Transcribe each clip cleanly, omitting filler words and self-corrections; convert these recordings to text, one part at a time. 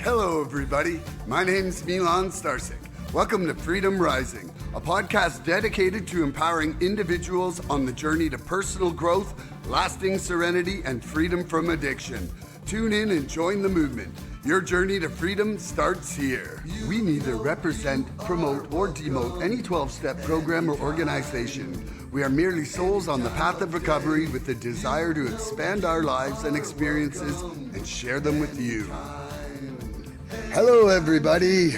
Hello, everybody. My name's Milan Starcic. Welcome to Freedom Rising, a podcast dedicated to empowering individuals on the journey to personal growth, lasting serenity, and freedom from addiction. Tune in and join the movement. Your journey to freedom starts here. We neither represent, promote, or demote any 12-step program or organization. We are merely souls on the path of recovery with the desire to expand our lives and experiences and share them with you. Hello, everybody.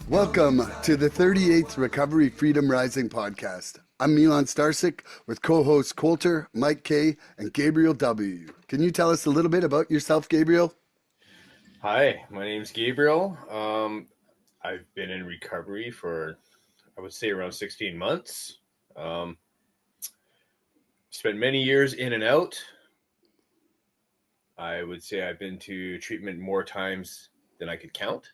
Welcome to the 38th Recovery Freedom Rising podcast. I'm Milan Starcic with co-hosts Colter, Mike K, and Gabriel W. Can you tell us a little bit about yourself, Gabriel? Hi, my name's Gabriel. I've been in recovery for, I would say, around 16 months. Spent many years in and out. I would say I've been to treatment more times than I could count.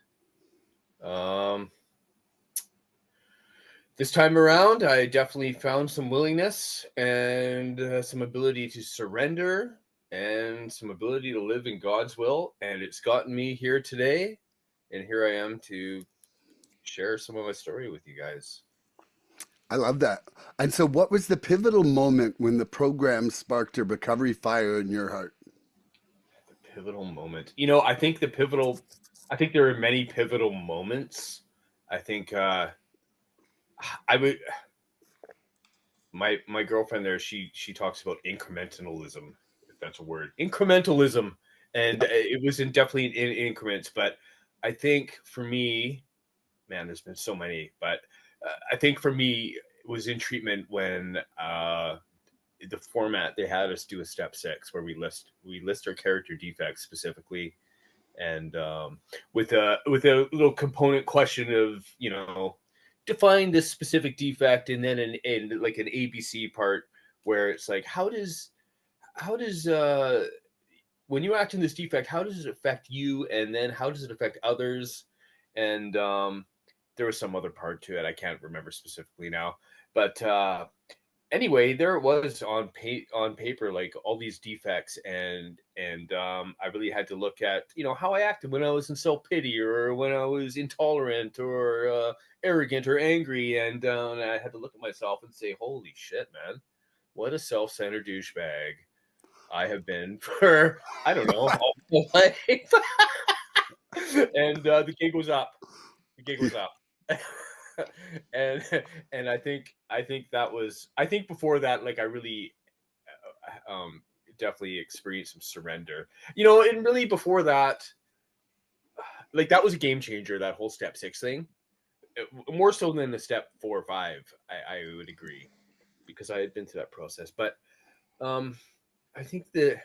This time around, I definitely found some willingness and some ability to surrender and some ability to live in God's will. And it's gotten me here today. And here I am to share some of my story with you guys. I love that. And so what was the pivotal moment when the program sparked a recovery fire in your heart? The pivotal moment. You know, I think there are many pivotal moments. I think my girlfriend there, she talks about incrementalism, if that's a word. Incrementalism. And it was definitely in increments. But I think for me, man, there's been so many, but I think for me, it was in treatment when the format they had us do a step 6 where we list our character defects specifically, and with a little component question of, you know, define this specific defect, and then in like an ABC part where it's like, how does when you act in this defect, how does it affect you, and then how does it affect others? And there was some other part to it I can't remember specifically now, but anyway, there it was on paper, like all these defects, and I really had to look at, you know, how I acted when I was in self-pity, or when I was intolerant, or arrogant, or angry, and I had to look at myself and say, holy shit, man, what a self-centered douchebag I have been for, I don't know, all my life. And the gig was up. and I think that was, I think before that, like, I really definitely experienced some surrender, you know. And really before that, like, that was a game changer, that whole step 6 thing, more so than the step 4 or 5, I would agree, because I had been through that process. But I think the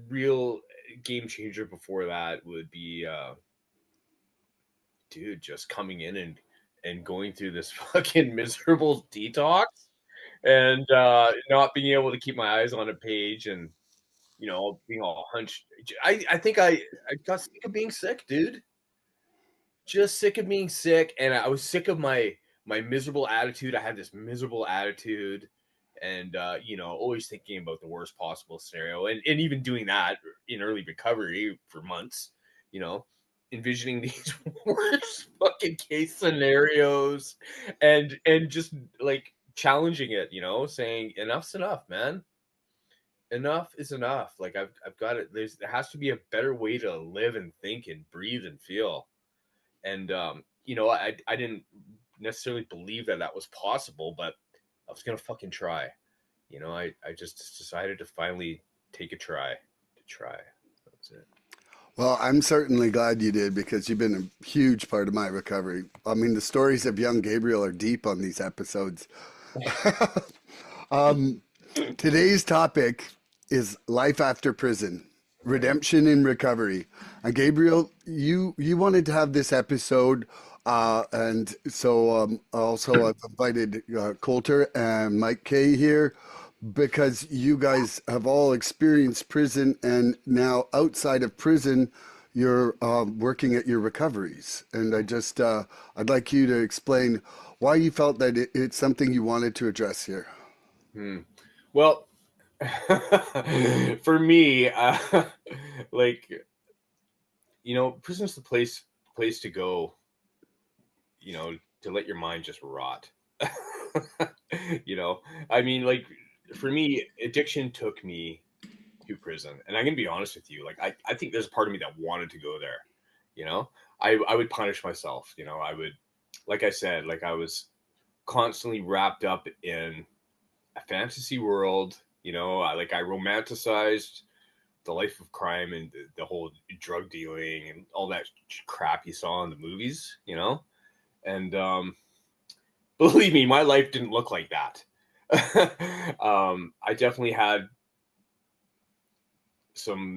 real game changer before that would be dude, just coming in and going through this fucking miserable detox, and not being able to keep my eyes on a page, and, you know, being all hunched. I think I got sick of being sick, dude. Just sick of being sick, and I was sick of my miserable attitude. I had this miserable attitude, and you know, always thinking about the worst possible scenario, and even doing that in early recovery for months, you know, envisioning these worst fucking case scenarios, and just like challenging it, you know, saying enough's enough, man. Enough is enough. Like, I've got it. There has to be a better way to live and think and breathe and feel. And you know, I didn't necessarily believe that was possible, but I was gonna fucking try. You know, I just decided to finally take a try. That's it. Well, I'm certainly glad you did, because you've been a huge part of my recovery. I mean, the stories of young Gabriel are deep on these episodes. Today's topic is life after prison, redemption in recovery. And Gabriel, you wanted to have this episode, and so also I've invited Colter and Mike K here, because you guys have all experienced prison, and now outside of prison, you're working at your recoveries. And I'd like you to explain why you felt that it's something you wanted to address here. Well, for me, like, prison's the place to go, to let your mind just rot. you know, I mean, like for me, addiction took me to prison, and I'm gonna be honest with you. Like, I think there's a part of me that wanted to go there. You know, I would punish myself. I would, like I said, like I was constantly wrapped up in a fantasy world. I romanticized the life of crime and the whole drug dealing and all that crap you saw in the movies. And believe me, my life didn't look like that. I definitely had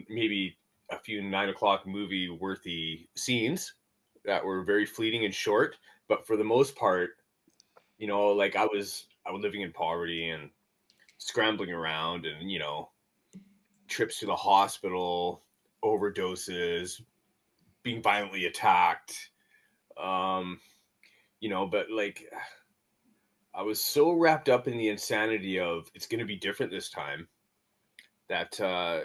maybe a few 9 o'clock movie worthy scenes that were very fleeting and short, but for the most part, like I was living in poverty and scrambling around, and trips to the hospital, overdoses, being violently attacked. But like I was so wrapped up in the insanity of it's going to be different this time that I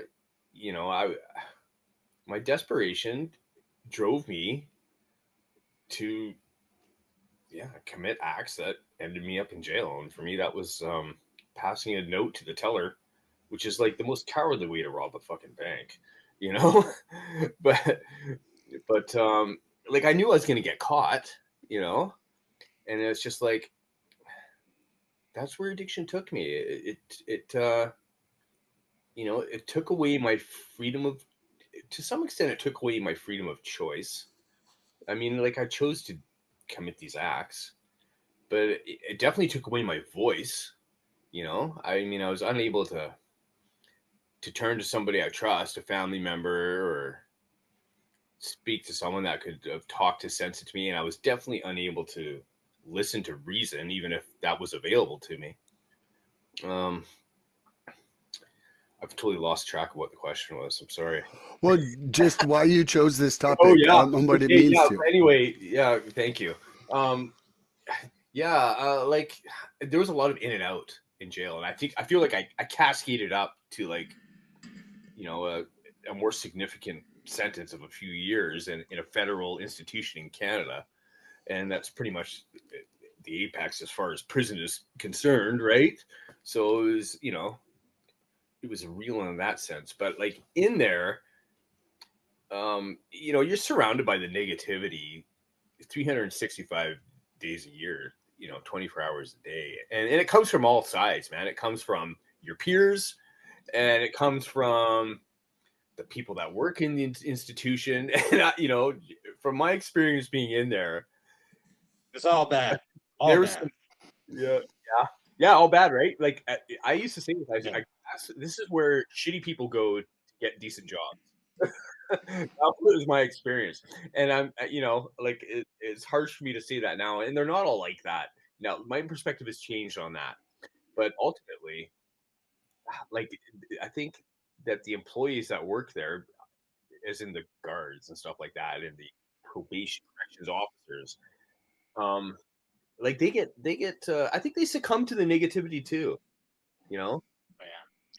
my desperation drove me to commit acts that ended me up in jail. And for me, that was passing a note to the teller, which is like the most cowardly way to rob a fucking bank, you know. but like I knew I was gonna get caught, and it's just like that's where addiction took me. It took away my freedom of, to some extent, it took away my freedom of choice. I mean, like I chose to commit these acts, but it definitely took away my voice. I mean, I was unable to turn to somebody I trust, a family member, or speak to someone that could have talked to sense to me, and I was definitely unable to listen to reason, even if that was available to me. I've totally lost track of what the question was. I'm sorry. Well, just why you chose this Oh topic, yeah. and what it Okay, means yeah. to you. Anyway, yeah. Thank you. Like there was a lot of in and out in jail, and I feel like I cascaded up to like a more significant sentence of a few years in a federal institution in Canada, and that's pretty much the apex as far as prison is concerned, right? So it was real in that sense, but like in there, you're surrounded by the negativity 365 days a year, 24 hours a day. And it comes from all sides, man. It comes from your peers, and it comes from the people that work in the institution. And, from my experience being in there, it's all bad. All there's bad. yeah, all bad, right? Like I used to say this, Yeah. this is where shitty people go to get decent jobs. That was my experience, and I'm like it's harsh for me to say that now, and they're not all like that now. My perspective has changed on that, but ultimately, like I think that the employees that work there, as in the guards and stuff like that, and the probation corrections officers, um like they get I think they succumb to the negativity too, you know. Oh,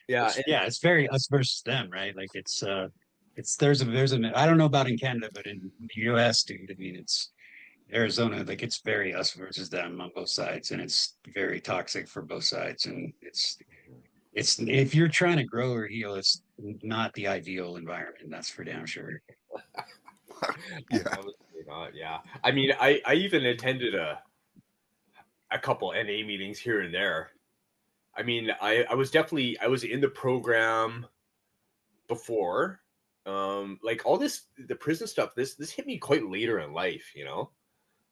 Yeah. it's very us versus them, right? Like there's an I don't know about in Canada, but in the US, dude, I mean it's Arizona, like it's very us versus them on both sides, and it's very toxic for both sides. And it's if you're trying to grow or heal, it's not the ideal environment, that's for damn sure. Yeah. Honestly not, yeah. I mean, I even attended a couple NA meetings here and there. I mean, I was definitely I was in the program before. Like all this the prison stuff, this hit me quite later in life,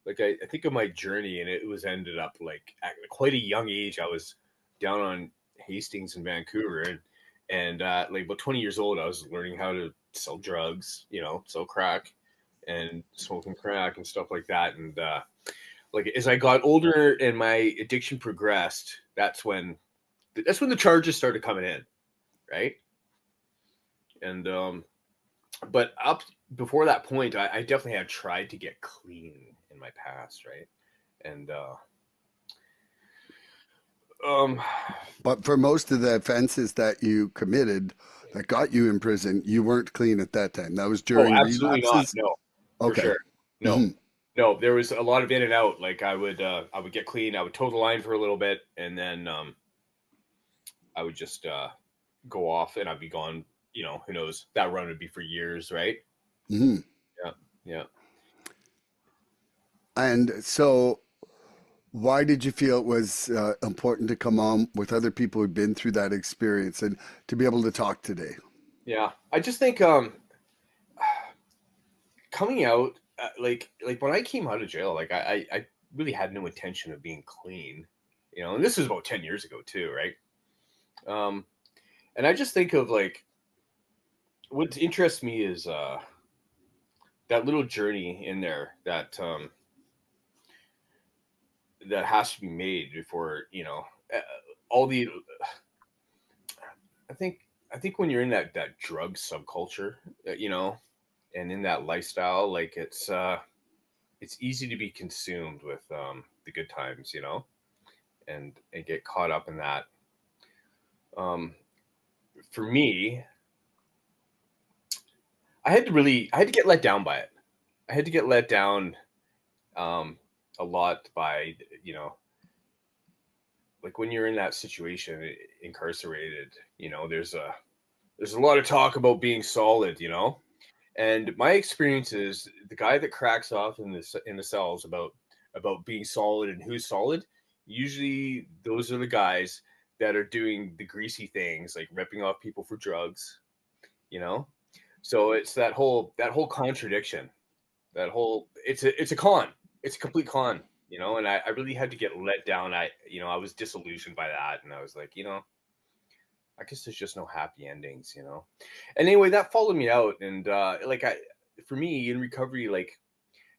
Like I think of my journey, and it was ended up like at quite a young age. I was down on Hastings in Vancouver, and like about 20 years old, I was learning how to sell drugs, sell crack and smoking crack and stuff like that. And like as I got older and my addiction progressed, that's when the charges started coming in, right? And but up before that point, I definitely had tried to get clean in my past, right? And Um, But for most of the offenses that you committed that got you in prison, you weren't clean at that time. That was oh, during absolutely not. relapses. No, for Okay. sure. No, Hmm. no. There was a lot of in and out. Like I would get clean. I would toe the line for a little bit, and then I would just go off, and I'd be gone. You know, who knows? That run would be for years, right? Hmm. Yeah, yeah. And so, why did you feel it was important to come on with other people who'd been through that experience and to be able to talk today? Yeah, I just think coming out like when I came out of jail, like I really had no intention of being clean, you know, and this is about 10 years ago too, right? Um, and I just think of like what interests me is that little journey in there that has to be made before uh, all the I think I think when you're in that drug subculture, you know, and in that lifestyle, like it's easy to be consumed with the good times, you know, and get caught up in that. Um, for me, I had to get let down by it. I had to get let down um, a lot by you know, like when you're in that situation, incarcerated, you know, there's a lot of talk about being solid, you know, and my experience is the guy that cracks off in the cells about being solid and who's solid. Usually, those are the guys that are doing the greasy things, like ripping off people for drugs. You know, so it's that whole contradiction. That whole it's a con. It's a complete con. You know, and I really had to get let down. I was disillusioned by that, and I was like, I guess there's just no happy endings, you know. And anyway, that followed me out, and for me in recovery, like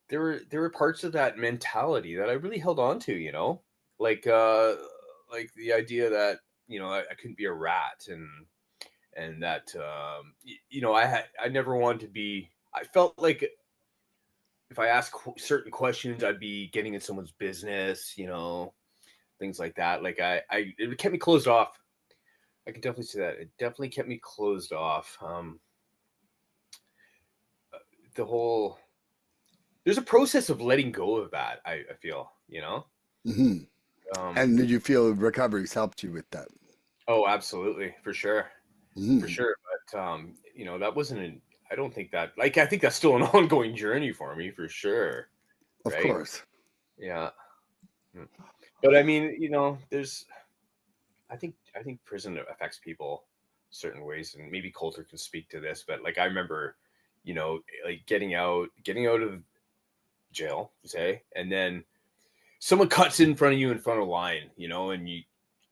there were parts of that mentality that I really held on to, you know, like uh, like the idea that I couldn't be a rat, and that I never wanted to be. I felt like if I asked certain questions, I'd be getting in someone's business, you know, things like that. Like it kept me closed off. I can definitely say that. It definitely kept me closed off. The whole there's a process of letting go of that. I feel, you know. Hmm. Um, And did you feel recovery's helped you with that? oh, absolutely, for Hmm. sure. But that wasn't an. I don't think that. Like, I think that's still an ongoing journey for me, for sure. Of Right? course. Yeah. Mm. But I mean, there's. I think prison affects people certain ways, and maybe Colter can speak to this. But like, I remember, like getting out of jail, say, and then someone cuts in front of you in front of the line, and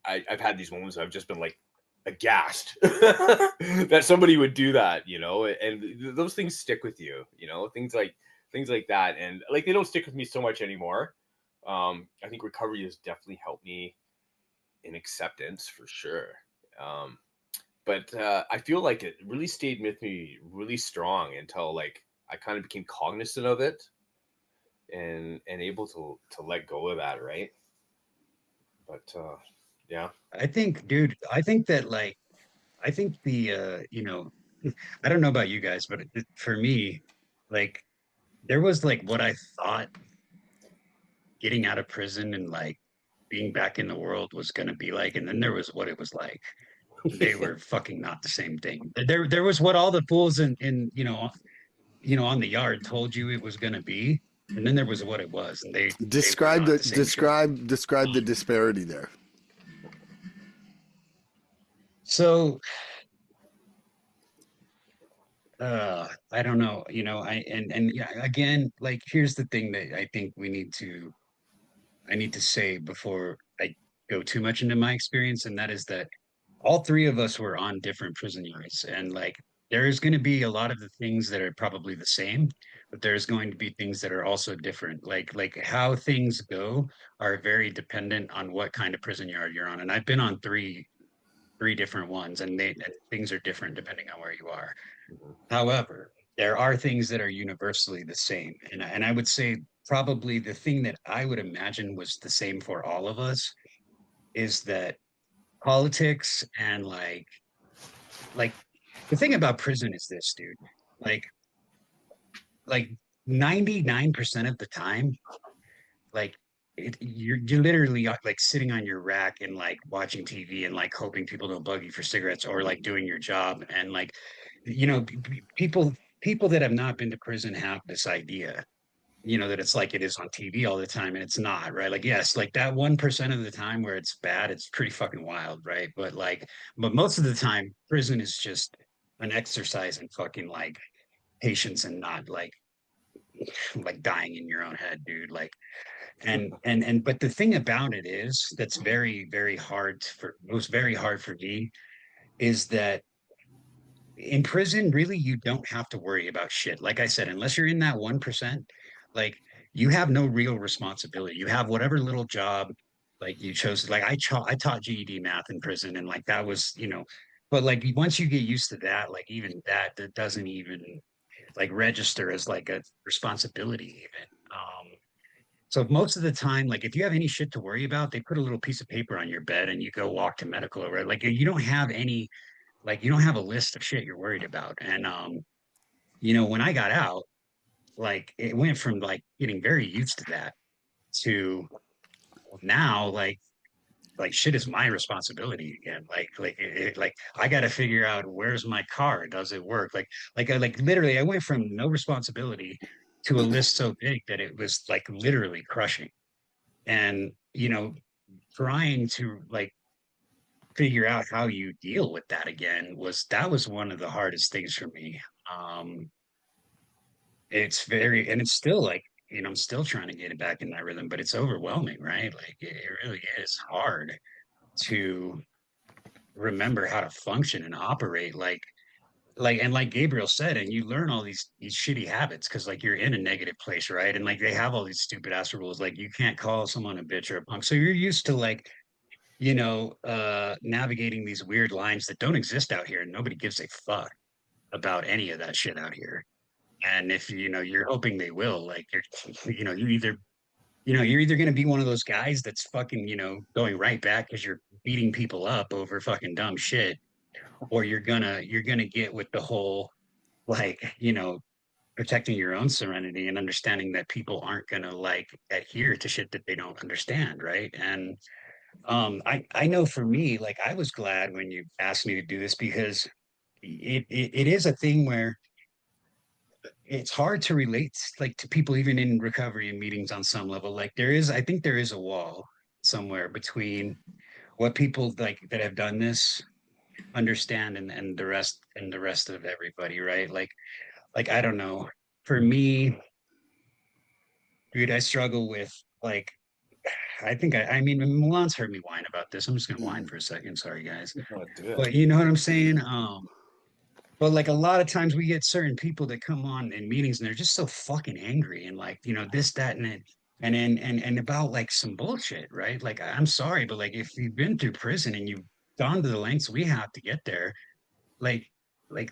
I've had these moments. I've just been like aghast that somebody would do that, and those things stick with you, things like that, and like they don't stick with me so much anymore. I think recovery has definitely helped me in acceptance for sure. Um, but I feel like it really stayed with me really strong until like I kind of became cognizant of it and able to let go of that, right? But yeah. I think, dude, I think that I think I don't know about you guys, but for me, like there was like what I thought getting out of prison and like being back in the world was going to be like, and then there was what it was like. They were fucking not the same thing. There was what all the fools in on the yard told you it was going to be, and then there was what it was, and they were Describe not the the same shit. describe the disparity there. So I don't know, I and yeah, again, like here's the thing that I need to say before I go too much into my experience, and that is that all three of us were on different prison yards, and like there is going to be a lot of the things that are probably the same, but there's going to be things that are also different. Like how things go are very dependent on what kind of prison yard you're on. And I've been on three different ones, and things are different depending on where you are. Mhm. However, there are things that are universally the same. And I would say probably the thing that I would imagine was the same for all of us is that politics and like the thing about prison is this, dude. Like like 99% of the time, like you're literally like sitting on your rack and like watching TV and like hoping people don't bug you for cigarettes or like doing your job. And like, people that have not been to prison have this idea, that it's like it is on TV all the time, and it's not, right? Like, yes, like that 1% of the time where it's bad, it's pretty fucking wild, right? But most of the time, prison is just an exercise in fucking like patience and not like dying in your own head, dude. Like, but the thing about it is that's very, very hard for was very hard for me is that in prison, really, you don't have to worry about shit. Like I said, unless you're in that 1%, like you have no real responsibility. You have whatever little job like you chose. Like I taught GED math in prison, and like that was, but like once you get used to that, like even that doesn't even like register as like a responsibility even. So most of the time, like if you have any shit to worry about, they put a little piece of paper on your bed and you go walk to medical, right? Like you don't have any, like you don't have a list of shit you're worried about. And when I got out, like it went from like getting very used to that to now like shit is my responsibility again. Like I got to figure out where's my car? Does it work? Like literally I went from no responsibility to a list so big that it was like literally crushing. And trying to like figure out how you deal with that again was one of the hardest things for me. It's very, and it's still like, I'm still trying to get it back in that rhythm, but it's overwhelming, right? Like it really is hard to remember how to function and operate and like Gabriel said, and you learn all these shitty habits because like you're in a negative place, right? And like they have all these stupid ass rules, like you can't call someone a bitch or a punk. So you're used to like, navigating these weird lines that don't exist out here, and nobody gives a fuck about any of that shit out here. And if you're hoping they will, like you're either going to be one of those guys that's fucking going right back because you're beating people up over fucking dumb shit, or you're gonna get with the whole like protecting your own serenity and understanding that people aren't gonna like adhere to shit that they don't understand, right? And I know for me, like I was glad when you asked me to do this because it is a thing where it's hard to relate like to people even in recovery and meetings on some level. Like I think there is a wall somewhere between what people like that have done this understand and the rest of everybody, right? Like I don't know. For me, dude, I struggle with like I mean Milan's heard me whine about this. I'm just gonna whine for a second. Sorry guys. Oh, do it. But you know what I'm saying? But like a lot of times we get certain people that come on in meetings and they're just so fucking angry and like, this, that, and it, and about like some bullshit, right? Like I'm sorry, but like if you've been through prison and you've gone to the lengths we have to get there, like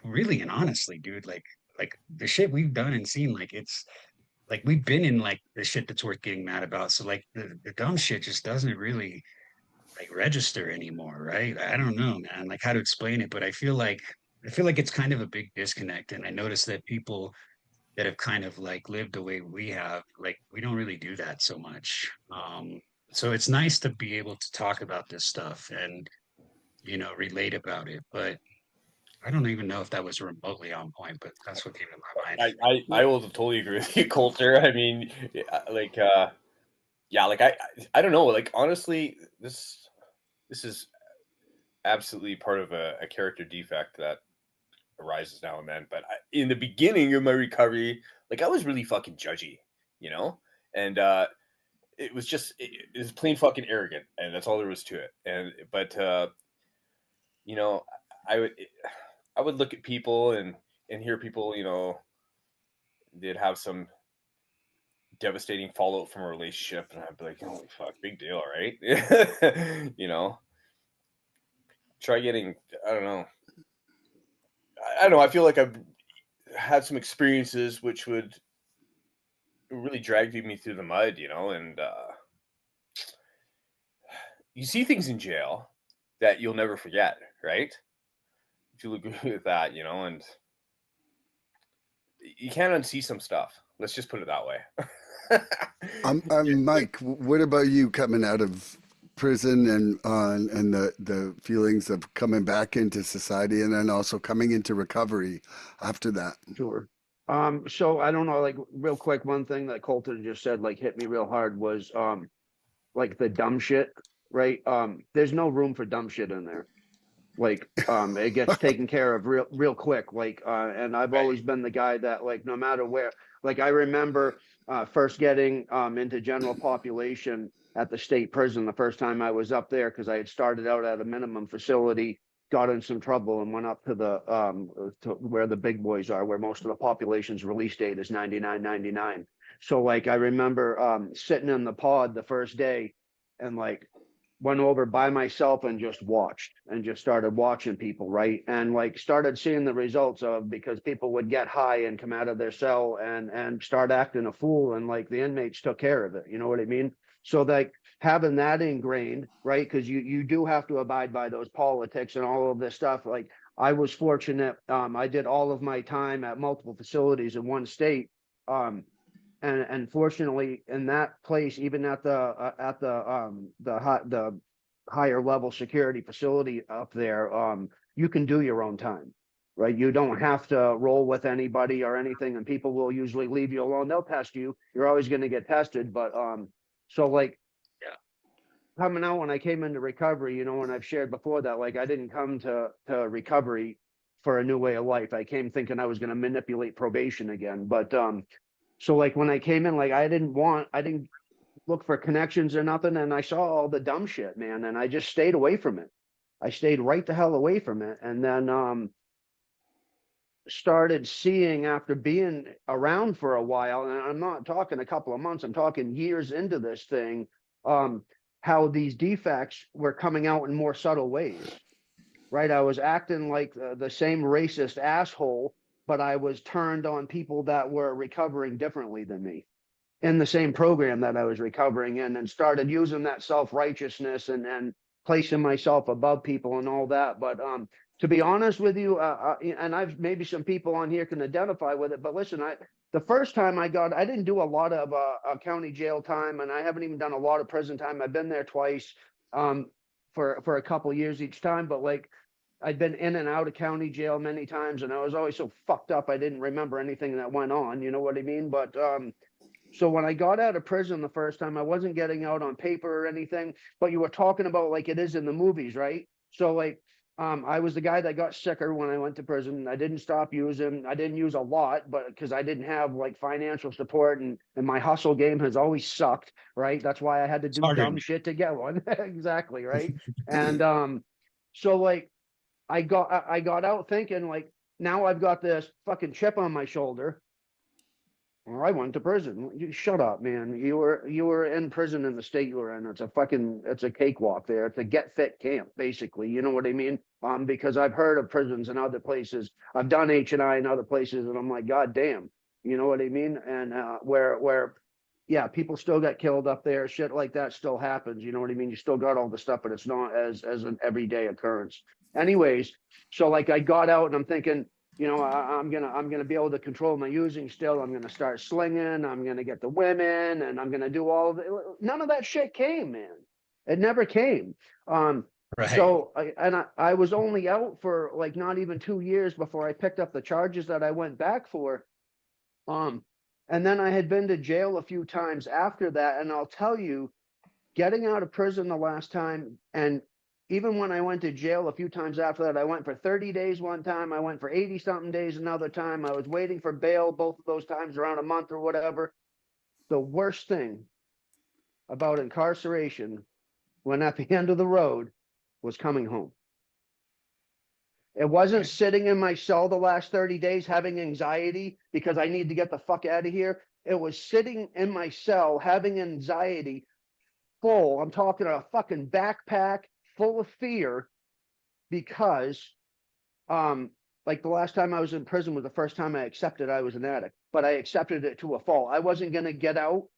really and honestly, dude, like the shit we've done and seen, like it's like we've been in like the shit that's worth getting mad about. So like the dumb shit just doesn't really like register anymore, right? I don't know, man, like how to explain it, but I feel like it's kind of a big disconnect. And I noticed that people that have kind of like lived the way we have, like we don't really do that so much. So it's nice to be able to talk about this stuff and relate about it. But I don't even know if that was remotely on point, but that's what came to my mind. I will totally agree with you, Colter. I mean, like, yeah, like I don't know. Like, honestly, this is absolutely part of a character defect that arises now and then. But in the beginning of my recovery, like I was really fucking judgy, you know, and it was just it was plain fucking arrogant, and that's all there was to it. And but you know, I would I would look at people and hear people, they'd have some devastating fallout from a relationship, and I'd be like, holy fuck, big deal, right? Try getting, I don't know. I don't know. I feel like I've had some experiences which would really drag me through the mud, and you see things in jail that you'll never forget, right? If you look at that, you know, and you can't unsee some stuff. Let's just put it that way. Mike, what about you coming out of prison and the feelings of coming back into society and then also coming into recovery after that? Sure. So I don't know, like real quick, one thing that Colter just said, like hit me real hard was like the dumb shit, right? There's no room for dumb shit in there. Like it gets taken care of real quick. Like and I've always been the guy that like no matter where, like I remember first getting into general population at the state prison the first time I was up there because I had started out at a minimum facility, got in some trouble and went up to the to where the big boys are, where most of the population's release date is 99.99. So like I remember sitting in the pod the first day and like went over by myself and just watched and just started watching people, right? And like started seeing the results of, because people would get high and come out of their cell and start acting a fool, and like the inmates took care of it, you know what I mean? So like having that ingrained, right? Because you do have to abide by those politics and all of this stuff. Like I was fortunate, I did all of my time at multiple facilities in one state. And fortunately in that place, even at the higher level security facility up there, you can do your own time, right? You don't have to roll with anybody or anything, and people will usually leave you alone. They'll test you, you're always going to get tested, but so like coming out, when I came into recovery, you know, and I've shared before that, like I didn't come to recovery for a new way of life. I came thinking I was going to manipulate probation again, but so like when I came in, like I didn't look for connections or nothing, and I saw all the dumb shit, man, and I just stayed away from it. I stayed right the hell away from it, and then started seeing, after being around for a while, and I'm not talking a couple of months, I'm talking years into this thing, how these defects were coming out in more subtle ways, right? I was acting like the same racist asshole, but I was turned on people that were recovering differently than me in the same program that I was recovering in, and started using that self-righteousness and placing myself above people and all that. But to be honest with you, and I've maybe some people on here can identify with it, but listen, the first time I didn't do a lot of county jail time, and I haven't even done a lot of prison time. I've been there twice for a couple years each time, but like I'd been in and out of county jail many times, and I was always so fucked up I didn't remember anything that went on, you know what I mean? But so when I got out of prison the first time, I wasn't getting out on paper or anything, but you were talking about like it is in the movies, right? So like I was the guy that got sicker when I went to prison. I didn't stop using. I didn't use a lot, but because I didn't have like financial support, and my hustle game has always sucked, right? That's why I had to do dumb shit to get one. Exactly, right? And so like I got out thinking like, now I've got this fucking chip on my shoulder. Or I went to prison. You shut up, man. You were in prison in the state you were in. It's a cakewalk there. It's a get fit camp, basically. You know what I mean? Because I've heard of prisons in other places. I've done H&I in other places, and I'm like, God damn. You know what I mean? And where yeah, people still get killed up there. Shit like that still happens. You know what I mean? You still got all the stuff, but it's not as an everyday occurrence. Anyways, so like I got out and I'm thinking, you know, I'm gonna be able to control my using still. I'm gonna start slinging. I'm gonna get the women, and I'm gonna do all of it. None of that shit came, man. It never came. Right. So I was only out for like not even 2 years before I picked up the charges that I went back for. And then I had been to jail a few times after that, and I'll tell you, getting out of prison the last time, and even when I went to jail a few times after that, I went for 30 days one time, I went for 80 something days another time. I was waiting for bail both of those times, around a month or whatever. The worst thing about incarceration, when at the end of the road, was coming home. It wasn't sitting in my cell the last 30 days having anxiety because I need to get the fuck out of here. It was sitting in my cell having anxiety full. I'm talking a fucking backpack full of fear, because like the last time I was in prison was the first time I accepted I was an addict, but I accepted it to a fault. I wasn't going to get out,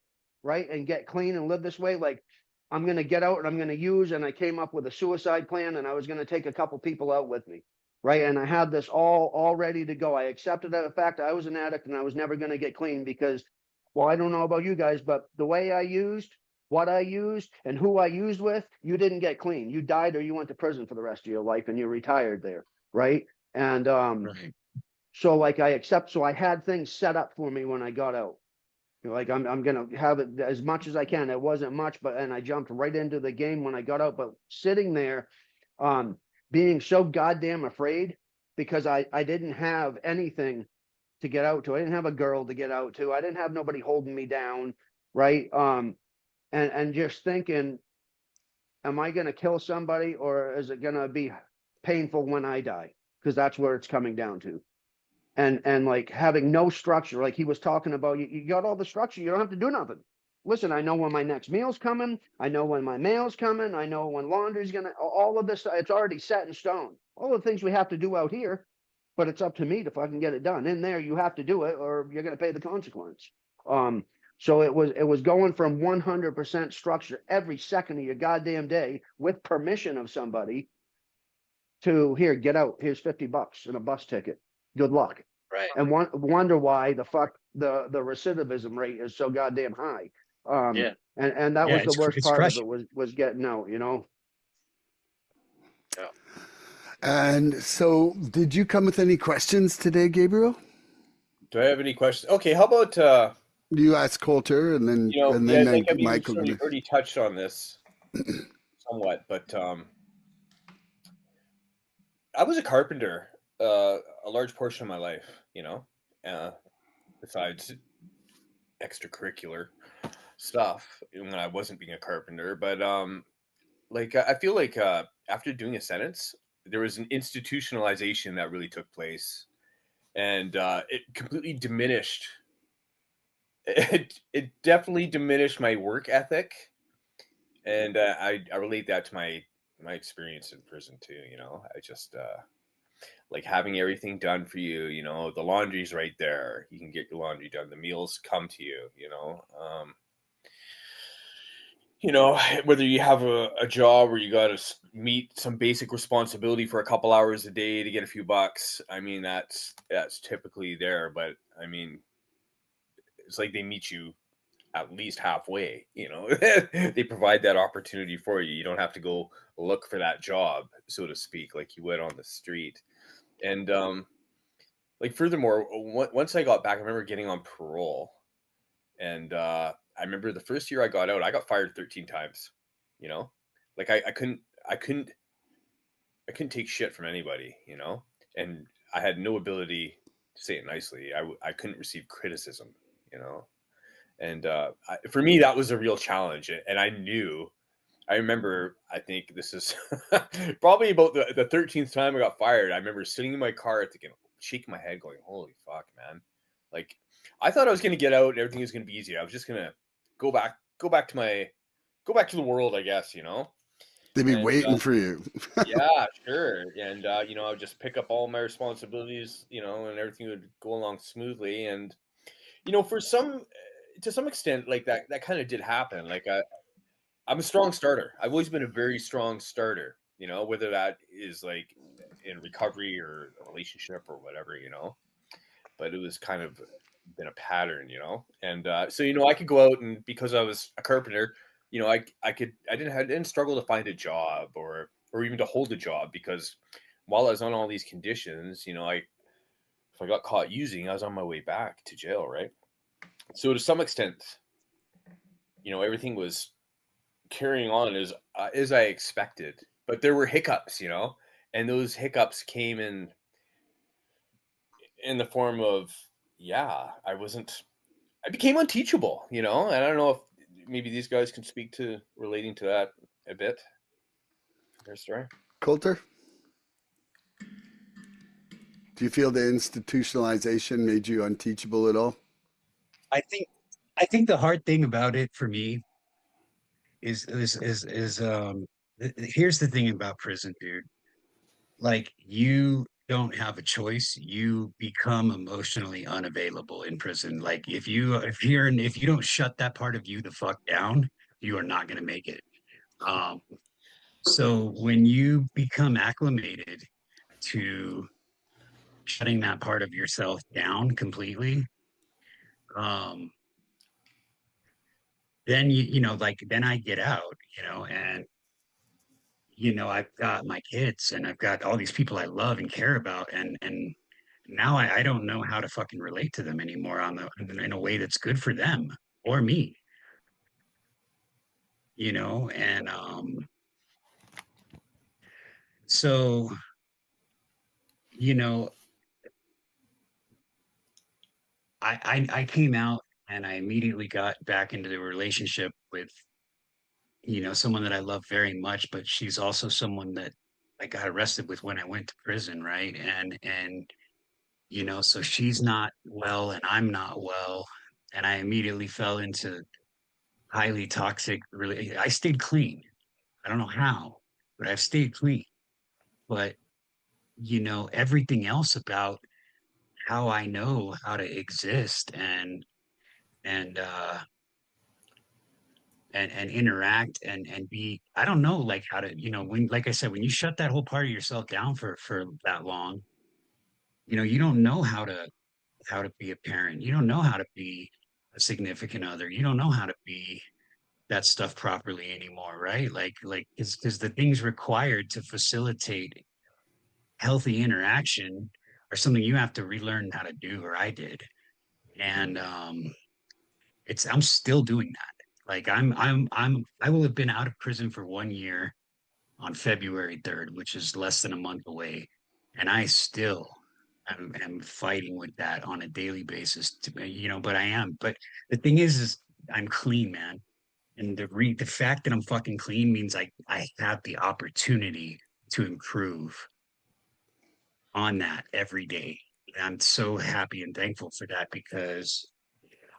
right, and get clean and live this way. Like I'm going to get out and I'm going to use, and I came up with a suicide plan, and I was going to take a couple people out with me. Right. And I had this all ready to go. I accepted that the fact I was an addict and I was never going to get clean because, well, I don't know about you guys, but the way I used, what I used, and who I used with, you didn't get clean. You died or you went to prison for the rest of your life and you retired there. Right. And Right. so like so I had things set up for me when I got out. Like I'm gonna have it as much as I can. It wasn't much, but and I jumped right into the game when I got out. But sitting there, um, being so goddamn afraid because I didn't have anything to get out to. I didn't have a girl to get out to. I didn't have nobody holding me down, right? And just thinking, am I gonna kill somebody or is it gonna be painful when I die? Because that's where it's coming down to. And like having no structure, like he was talking about, you got all the structure, you don't have to do nothing. Listen, I know when my next meal's coming, I know when my mail's coming, I know when laundry's gonna, all of this, it's already set in stone. All the things we have to do out here, but it's up to me to fucking get it done. In there, you have to do it, or you're gonna pay the consequence. So it was going from 100% structure every second of your goddamn day with permission of somebody to here, get out. Here's $50 and a bus ticket. Good luck. Right. And wonder why the recidivism rate is so goddamn high. Yeah. And that Yeah, was the it's worst part of crushing. it was getting out, And so, did you come with any questions today, Gabriel? Do I have any questions? Okay, how about You asked Colter, and then you know, and yeah, then like I mean, Michael. we've already touched on this somewhat, but I was a carpenter a large portion of my life, besides extracurricular stuff when I wasn't being a carpenter. But like I feel like after doing a sentence, there was an institutionalization that really took place, and it completely diminished. It definitely diminished my work ethic, and I relate that to my experience in prison too. I just like having everything done for you. The laundry's right there. You can get your laundry done. The meals come to you. Whether you have a job where you got to meet some basic responsibility for a couple hours a day to get a few bucks. I mean, that's typically there, but I mean, it's like they meet you at least halfway. They provide that opportunity for you. You don't have to go look for that job, so to speak, like you would on the street. And like furthermore, once I got back, I remember getting on parole, and I remember the first year I got out, I got fired 13 times. Like I couldn't take shit from anybody. And I had no ability to say it nicely. I couldn't receive criticism. And for me, that was a real challenge. And I remember, I think this is probably about the 13th time I got fired. I remember sitting in my car thinking, shaking my head going, holy fuck, man. Like, I thought I was going to get out and everything was going to be easy. I was just going to go back to the world, I guess, They'd be waiting for you. Yeah, sure. And, I would just pick up all my responsibilities, and everything would go along smoothly. And, to some extent, like that kind of did happen. Like, I'm a strong starter. I've always been a very strong starter, whether that is like in recovery or a relationship or whatever, but it was kind of been a pattern, and so, I could go out and because I was a carpenter, I didn't struggle to find a job or even to hold a job because while I was on all these conditions, if I got caught using, I was on my way back to jail, right? So to some extent, everything was carrying on as I expected, but there were hiccups, and those hiccups came in the form of, I became unteachable, and I don't know if maybe these guys can speak to relating to that a bit. Their story. Colter, do you feel the institutionalization made you unteachable at all? I think the hard thing about it for me is here's the thing about prison, dude. Like you don't have a choice. You become emotionally unavailable in prison. Like if you don't shut that part of you the fuck down, you are not gonna make it. So when you become acclimated to shutting that part of yourself down completely, um, then like then I get out, and I've got my kids and I've got all these people I love and care about, and now I don't know how to fucking relate to them anymore in a way that's good for them or me, and so you know I came out and I immediately got back into the relationship with someone that I love very much, but she's also someone that I got arrested with when I went to prison, right? And so she's not well and I'm not well, and I immediately fell into highly toxic. Really, I stayed clean. I don't know how, but I've stayed clean. But everything else about how I know how to exist and uh and interact and be, I don't know, like how to, when, like I said, when you shut that whole part of yourself down for that long, you don't know how to be a parent. You don't know how to be a significant other. You don't know how to be that stuff properly anymore, right? Like because the things required to facilitate healthy interaction are something you have to relearn how to do, or I did. And I'm still doing that. Like I will have been out of prison for 1 year on February 3rd, which is less than a month away. And I still am fighting with that on a daily basis but I am. But the thing is I'm clean, man. And the fact that I'm fucking clean means I have the opportunity to improve on that every day. And I'm so happy and thankful for that because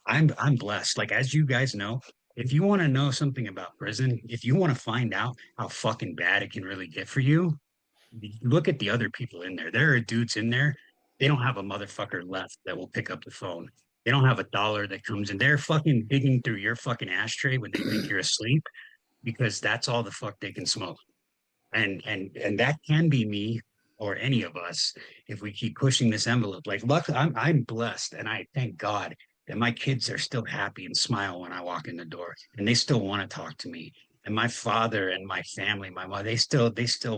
I'm blessed. Like, as you guys know, if you want to know something about prison, if you want to find out how fucking bad it can really get for you, look at the other people in there. There are dudes in there. They don't have a motherfucker left that will pick up the phone. They don't have a dollar that comes in. They're fucking digging through your fucking ashtray when they think you're asleep because that's all the fuck they can smoke. And that can be me or any of us if we keep pushing this envelope. Like, luck, I'm blessed, and I thank God that my kids are still happy and smile when I walk in the door, and they still want to talk to me. And my father and my family, my mother, they still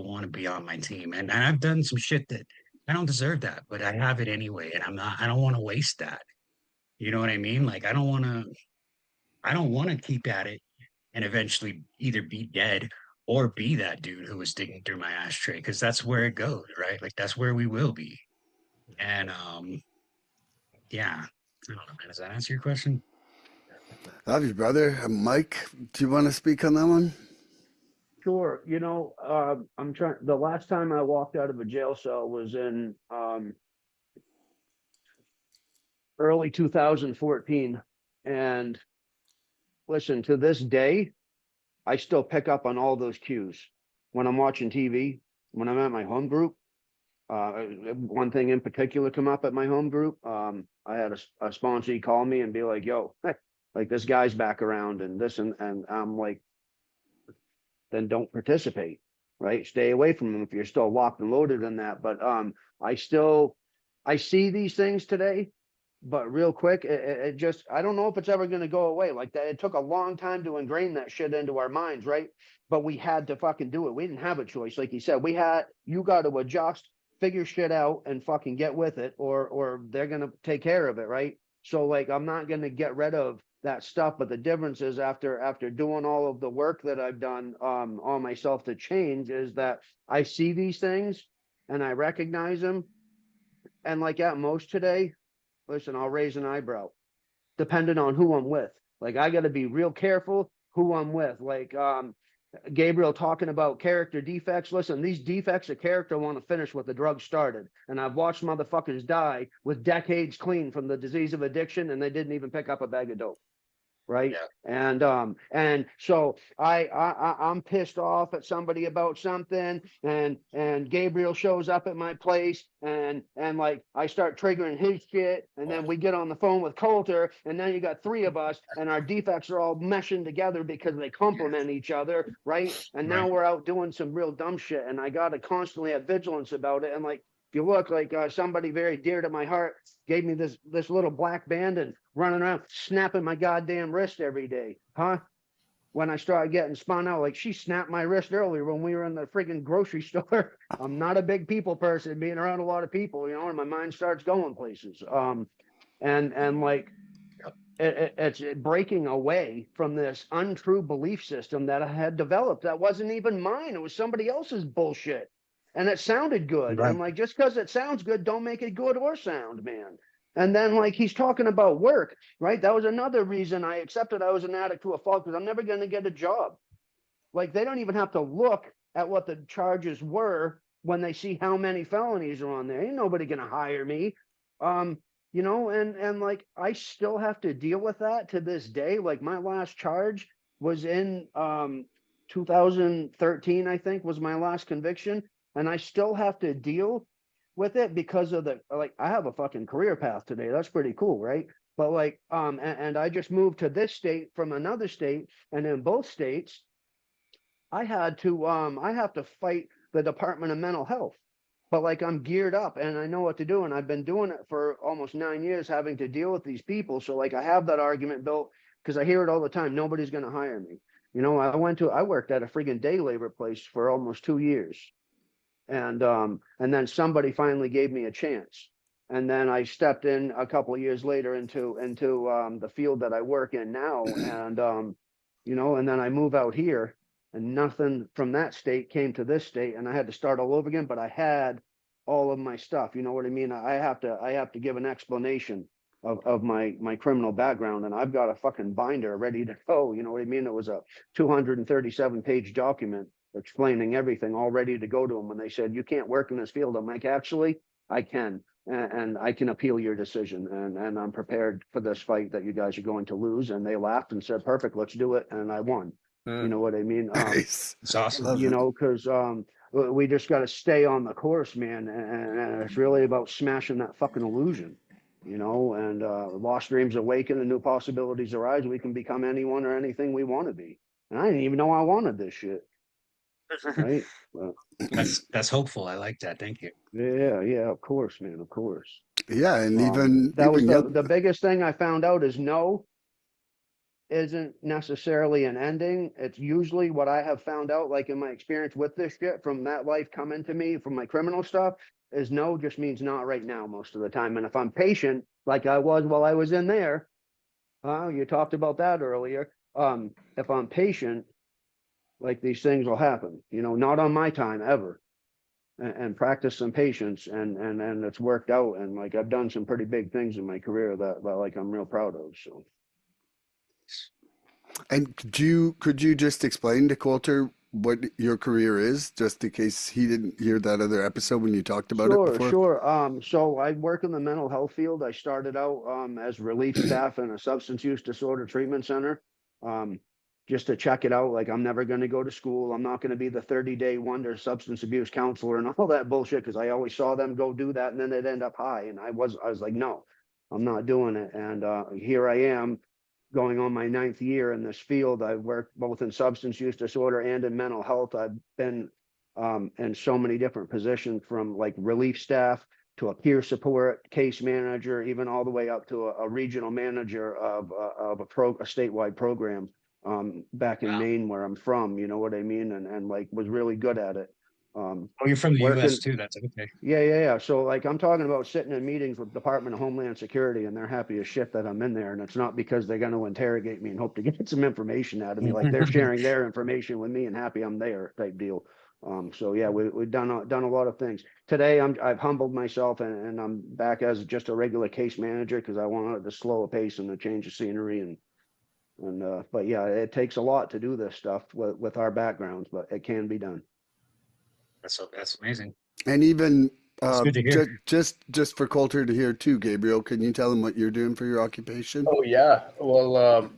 want to be on my team. And I've done some shit that I don't deserve that, but I have it anyway, and I don't want to waste that. You know what I mean? Like, I don't want to keep at it and eventually either be dead or be that dude who was digging through my ashtray, because that's where it goes, right? Like, that's where we will be. And yeah, I don't know, man. Does that answer your question? Love you, brother. Mike, do you want to speak on that one? Sure. I'm trying. The last time I walked out of a jail cell was in early 2014. And listen, to this day, I still pick up on all those cues when I'm watching TV, when I'm at my home group. One thing in particular come up at my home group. I had a sponsor call me and be like, "Yo, like this guy's back around and this," and I'm like, "Then don't participate, right? Stay away from them if you're still locked and loaded in that." But I see these things today, but real quick, it just, I don't know if it's ever going to go away like that. It took a long time to ingrain that shit into our minds, right? But we had to fucking do it. We didn't have a choice. Like you said, you got to adjust, figure shit out and fucking get with it, or they're going to take care of it, right? So like, I'm not going to get rid of that stuff, but the difference is after doing all of the work that I've done on myself to change is that I see these things and I recognize them. And like at most today, listen, I'll raise an eyebrow depending on who I'm with. Like, I got to be real careful who I'm with. Like, Gabriel talking about character defects. Listen, these defects of character want to finish what the drug started. And I've watched motherfuckers die with decades clean from the disease of addiction, and they didn't even pick up a bag of dope. right? Yeah. And so I'm pissed off at somebody about something, and Gabriel shows up at my place, and like I start triggering his shit, and then we get on the phone with Colter, and then you got three of us, and our defects are all meshing together because they complement each other, right? And now Right. we're out doing some real dumb shit, and I gotta constantly have vigilance about it. And like, if you look, like somebody very dear to my heart gave me this little black band and running around snapping my goddamn wrist every day, huh? When I started getting spun out, like she snapped my wrist earlier when we were in the freaking grocery store. I'm not a big people person, being around a lot of people, you know, and my mind starts going places. And like it's breaking away from this untrue belief system that I had developed that wasn't even mine. It was somebody else's bullshit. And it sounded good. Right. And like, just because it sounds good, don't make it good or sound, man. And then like he's talking about work, right? That was another reason I accepted I was an addict to a fault, because I'm never going to get a job. Like they don't even have to look at what the charges were when they see how many felonies are on there. Ain't nobody going to hire me. You know, and like I still have to deal with that to this day. Like my last charge was in 2013, I think, was my last conviction, and I still have to deal with it because of the, like, I have a fucking career path today. That's pretty cool, right? But like and I just moved to this state from another state, and in both states I have to fight the Department of Mental Health. But like I'm geared up and I know what to do, and I've been doing it for almost 9 years, having to deal with these people. So like I have that argument built, because I hear it all the time. Nobody's going to hire me. You know, I worked at a friggin' day labor place for almost 2 years, and then somebody finally gave me a chance, and then I stepped in a couple of years later into the field that I work in now, and you know, and then I move out here, and nothing from that state came to this state, and I had to start all over again. But I had all of my stuff. You know what I mean? I have to give an explanation of my criminal background, and I've got a fucking binder ready to go. You know what I mean? It was a 237-page document explaining everything, all ready to go to them when they said, you can't work in this field. I'm like, actually, I can. And I can appeal your decision. And I'm prepared for this fight that you guys are going to lose. And they laughed and said, perfect, let's do it. And I won. You know what I mean? Nice. It's awesome. Love You it. know, because we just got to stay on the course, man. And it's really about smashing that fucking illusion, you know, and lost dreams awaken and new possibilities arise. We can become anyone or anything we want to be. And I didn't even know I wanted this shit. Right. Well, That's hopeful. I like that. Thank you. yeah, of course, man, of course. Yeah, and That was even the biggest thing I found out is no isn't necessarily an ending. It's usually what I have found out, like in my experience with this shit from that life coming to me from my criminal stuff, is no just means not right now most of the time. And if I'm patient, like I was while I was in there, you talked about that earlier. If I'm patient, like these things will happen, you know, not on my time ever. And practice some patience, and it's worked out. And like I've done some pretty big things in my career that like I'm real proud of. So and could you just explain to Coulter what your career is, just in case he didn't hear that other episode when you talked about it before? Sure. So I work in the mental health field. I started out as relief staff in a substance use disorder treatment center. Just to check it out. Like I'm never going to go to school. I'm not going to be the 30-day wonder substance abuse counselor and all that bullshit, because I always saw them go do that and then they'd end up high. And I was like, no, I'm not doing it. And here I am going on my 9th year in this field. I've worked both in substance use disorder and in mental health. I've been in so many different positions, from like relief staff to a peer support case manager, even all the way up to a regional manager of a statewide program back in Wow. Maine, where I'm from. You know what I mean? And like was really good at it. Oh, you're from the Working, US too. That's okay. yeah. So like I'm talking about sitting in meetings with Department of Homeland Security, and they're happy as shit that I'm in there. And it's not because they're going to interrogate me and hope to get some information out of me. Like they're sharing their information with me and happy I'm there type deal. So yeah, we've done a lot of things. Today I've humbled myself, and I'm back as just a regular case manager, because I wanted to slow a pace and a change of scenery. And but yeah, it takes a lot to do this stuff with our backgrounds, but it can be done. That's amazing. And even It's good to hear. just for Coulter to hear too, Gabriel, can you tell him what you're doing for your occupation? Oh yeah. Well,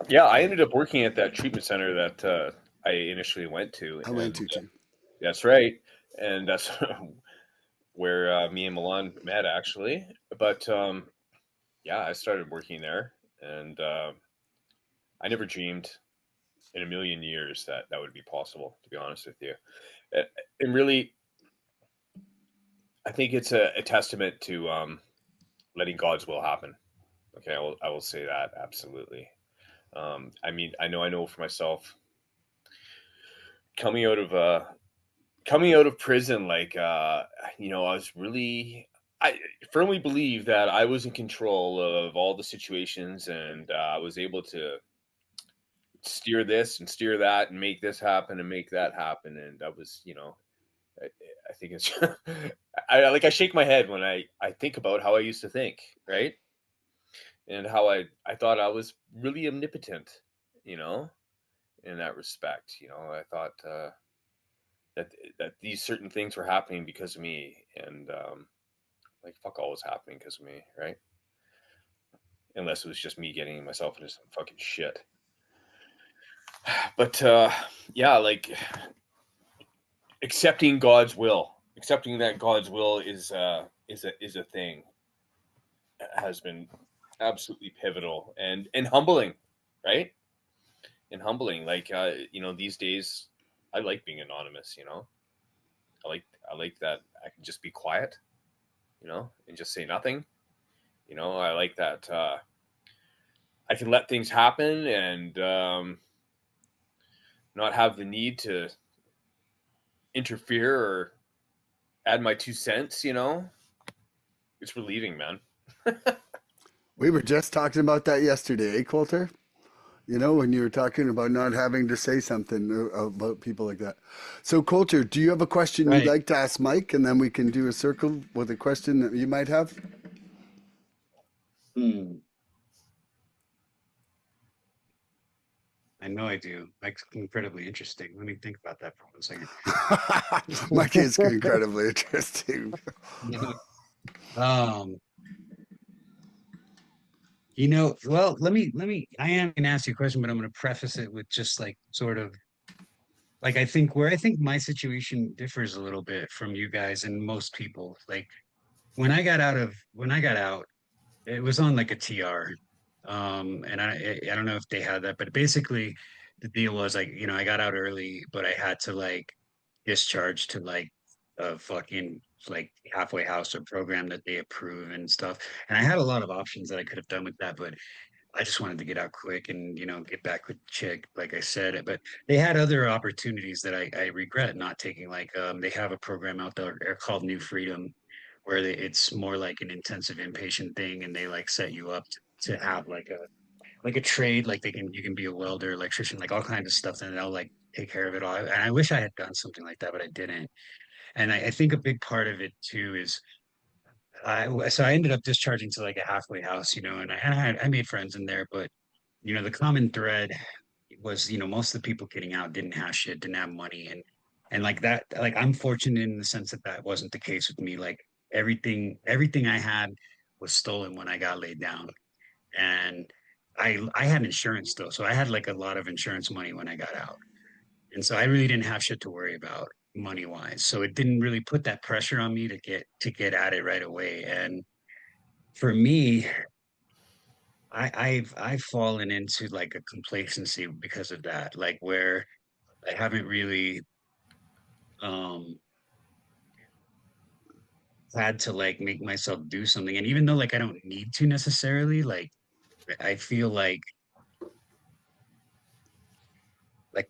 Yeah, I ended up working at that treatment center that I initially went to, I went and to too. that's right, and that's where me and Milan met actually. But yeah, I started working there, and I never dreamed in a million years that that would be possible. To be honest with you, and really, I think it's a testament to letting God's will happen. Okay, I will say that absolutely. I mean, I know for myself coming out of prison, like I was really, I firmly believe that I was in control of all the situations, and I was able to steer this and steer that and make this happen and make that happen. And I was, I, I think it's, I shake my head when I think about how I used to think, right? And how I thought I was really omnipotent, you know, in that respect. I thought that these certain things were happening because of me, and like fuck all was happening because of me, right? Unless it was just me getting myself into some fucking shit. But yeah, like accepting that God's will is a thing, has been absolutely pivotal and humbling, right? And humbling, like these days I like being anonymous. I like that I can just be quiet, and just say nothing. I like that I can let things happen, and not have the need to interfere or add my 2 cents. It's relieving, man. We were just talking about that yesterday, Colter. When you were talking about not having to say something about people like that. So, Colter, do you have a question you'd Right. like to ask Mike, and then we can do a circle with a question that you might have? Hmm. I know I do. Like incredibly interesting. Let me think about that for 1 second. Mike is incredibly interesting. um, well, let me. I am gonna ask you a question, but I'm gonna preface it with just like sort of like I think my situation differs a little bit from you guys and most people. Like when I got out, it was on like a TR. And I don't know if they had that, but basically the deal was like, I got out early, but I had to like discharge to like a fucking like halfway house or program that they approve and stuff. And I had a lot of options that I could have done with that, but I just wanted to get out quick and, get back with the chick, like I said. But they had other opportunities that I regret not taking. Like they have a program out there called New Freedom, where it's more like an intensive inpatient thing, and they like set you up to have like a trade, like you can be a welder, electrician, like all kinds of stuff, and they'll like take care of it all. And I wish I had done something like that, but I didn't. And I think a big part of it too is I ended up discharging to like a halfway house, and I made friends in there, but the common thread was, most of the people getting out didn't have shit, didn't have money, and like that, like I'm fortunate in the sense that that wasn't the case with me. Like everything I had was stolen when I got laid down, and I had insurance still, so I had like a lot of insurance money when I got out, and so I really didn't have shit to worry about money wise. So it didn't really put that pressure on me to get at it right away. And for me, I've fallen into like a complacency because of that, like where I haven't really um had to like make myself do something. And even though like I don't need to necessarily, like I feel like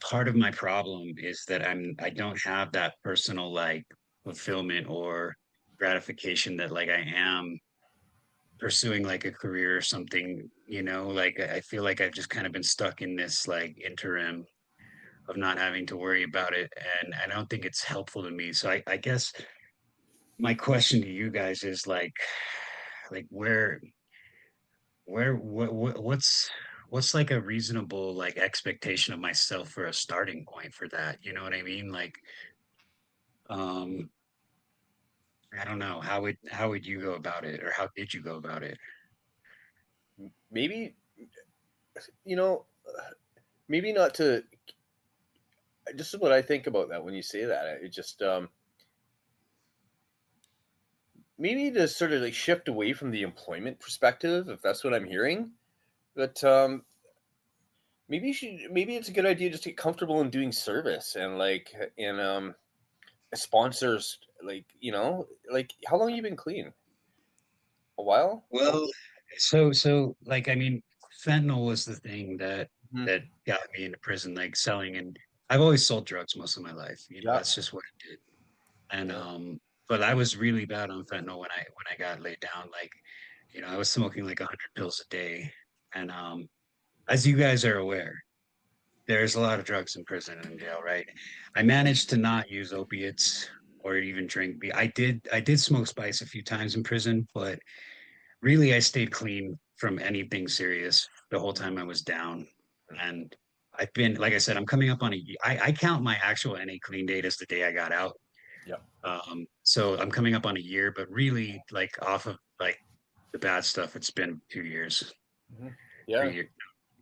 part of my problem is that I don't have that personal like fulfillment or gratification that like I am pursuing like a career or something, like I feel like I've just kind of been stuck in this like interim of not having to worry about it. And I don't think it's helpful to me. So I guess my question to you guys is like where what's like a reasonable like expectation of myself for a starting point for that? You know what I mean? Like um I don't know. How would you go about it, or how did you go about it? Maybe, you know maybe not to. This is what I think about that when you say that. It just maybe to sort of like shift away from the employment perspective, if that's what I'm hearing. But maybe it's a good idea just to get comfortable in doing service and like in sponsors, like like how long have you been clean? A while? Well, so like I mean, fentanyl was the thing that Mhm. that got me into prison, like selling, and I've always sold drugs most of my life. Yeah. That's just what I did. And Yeah. but I was really bad on fentanyl when I got laid down. Like, I was smoking like 100 pills a day. And as you guys are aware, there's a lot of drugs in prison and jail, right? I managed to not use opiates or even drink. I did smoke spice a few times in prison, but really I stayed clean from anything serious the whole time I was down. And I've been, like I said, I'm coming up on I count my actual NA clean date as the day I got out. Yeah. So I'm coming up on a year, but really like off of like the bad stuff, it's been 2 years, Mhm. Yeah. 3 years.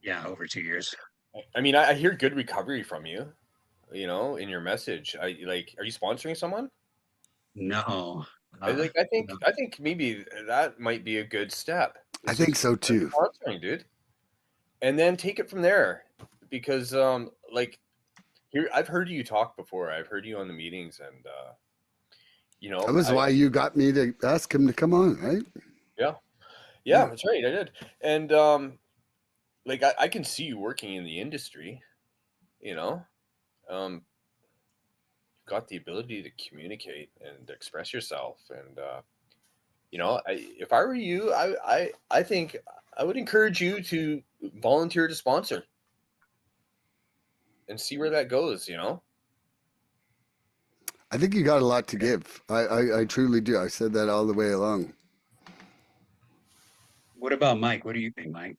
Yeah, over 2 years. I mean, I hear good recovery from you, in your message. Are you sponsoring someone? No, I no. think maybe that might be a good step. I Is think just so start too. sponsoring, dude, and then take it from there. Because like here, I've heard you talk before. I've heard you on the meetings, and That was I why you got me to ask him to come on, right? yeah, yeah, Yeah. that's right, I did, and like I can see you working in the industry. You know, um, you've got the ability to communicate and express yourself, and if I were you, I think I would encourage you to volunteer to sponsor and see where that goes. I think you got a lot to give. I truly do. I said that all the way along. What about Mike? What do you think, Mike?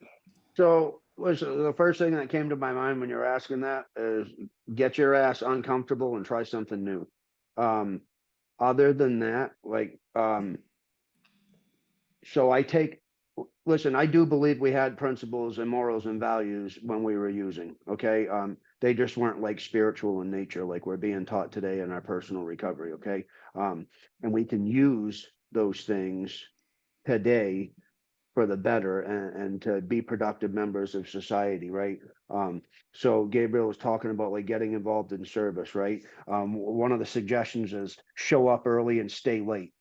So was the first thing that came to my mind when you're asking that is get your ass uncomfortable and try something new. Um, other than that, like, so listen, I do believe we had principles and morals and values when we were using, okay? They just weren't like spiritual in nature, like we're being taught today in our personal recovery, okay? And we can use those things today for the better and to be productive members of society, right? So Gabriel was talking about like getting involved in service, right? One of the suggestions is show up early and stay late.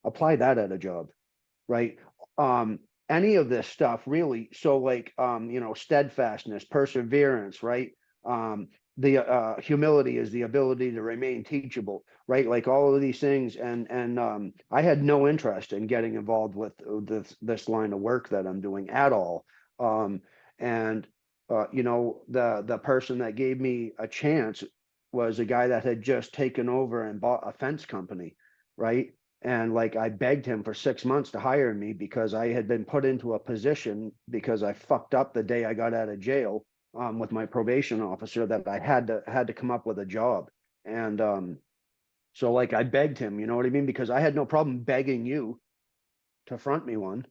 Apply that at a job, right? Um, any of this stuff really. So like, steadfastness, perseverance, right? Um, the humility is the ability to remain teachable, right? Like all of these things. And I had no interest in getting involved with this line of work that I'm doing at all. And the person that gave me a chance was a guy that had just taken over and bought a fence company, right? And like I begged him for 6 months to hire me because I had been put into a position because I fucked up the day I got out of jail, with my probation officer, that I had to come up with a job. And so like I begged him, you know what I mean? Because I had no problem begging you to front me one.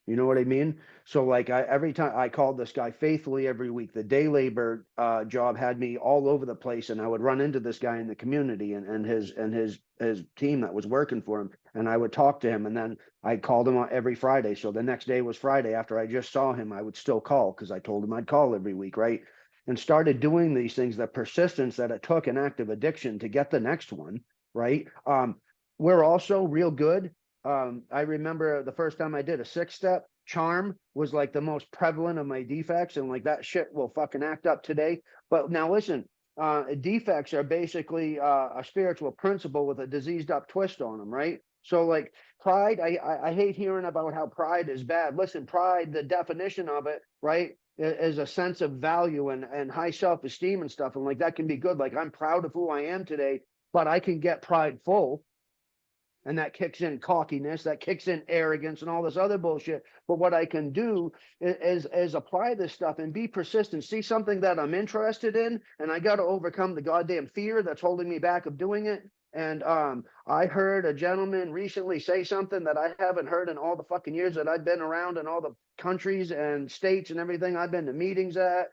You know what I mean? So like every time I called this guy faithfully every week, the day labor job had me all over the place, and I would run into this guy in the community and his team that was working for him, and I would talk to him, and then I called him on every Friday. So the next day was Friday after I just saw him, I would still call because I told him I'd call every week, right? And started doing these things, the persistence that it took an active addiction to get the next one, right? We're also real good. I remember the first time I did a 6-step, charm was like the most prevalent of my defects, and like that shit will fucking act up today. But now listen, defects are basically a spiritual principle with a diseased up twist on them, right? So like pride, I hate hearing about how pride is bad. Listen, pride, the definition of it, right, is a sense of value and high self-esteem and stuff, and like that can be good. Like I'm proud of who I am today, but I can get prideful, and that kicks in cockiness, that kicks in arrogance and all this other bullshit. But what I can do is apply this stuff and be persistent, see something that I'm interested in, and I got to overcome the goddamn fear that's holding me back of doing it. And I heard a gentleman recently say something that I haven't heard in all the fucking years that I've been around in all the countries and states and everything I've been to meetings at.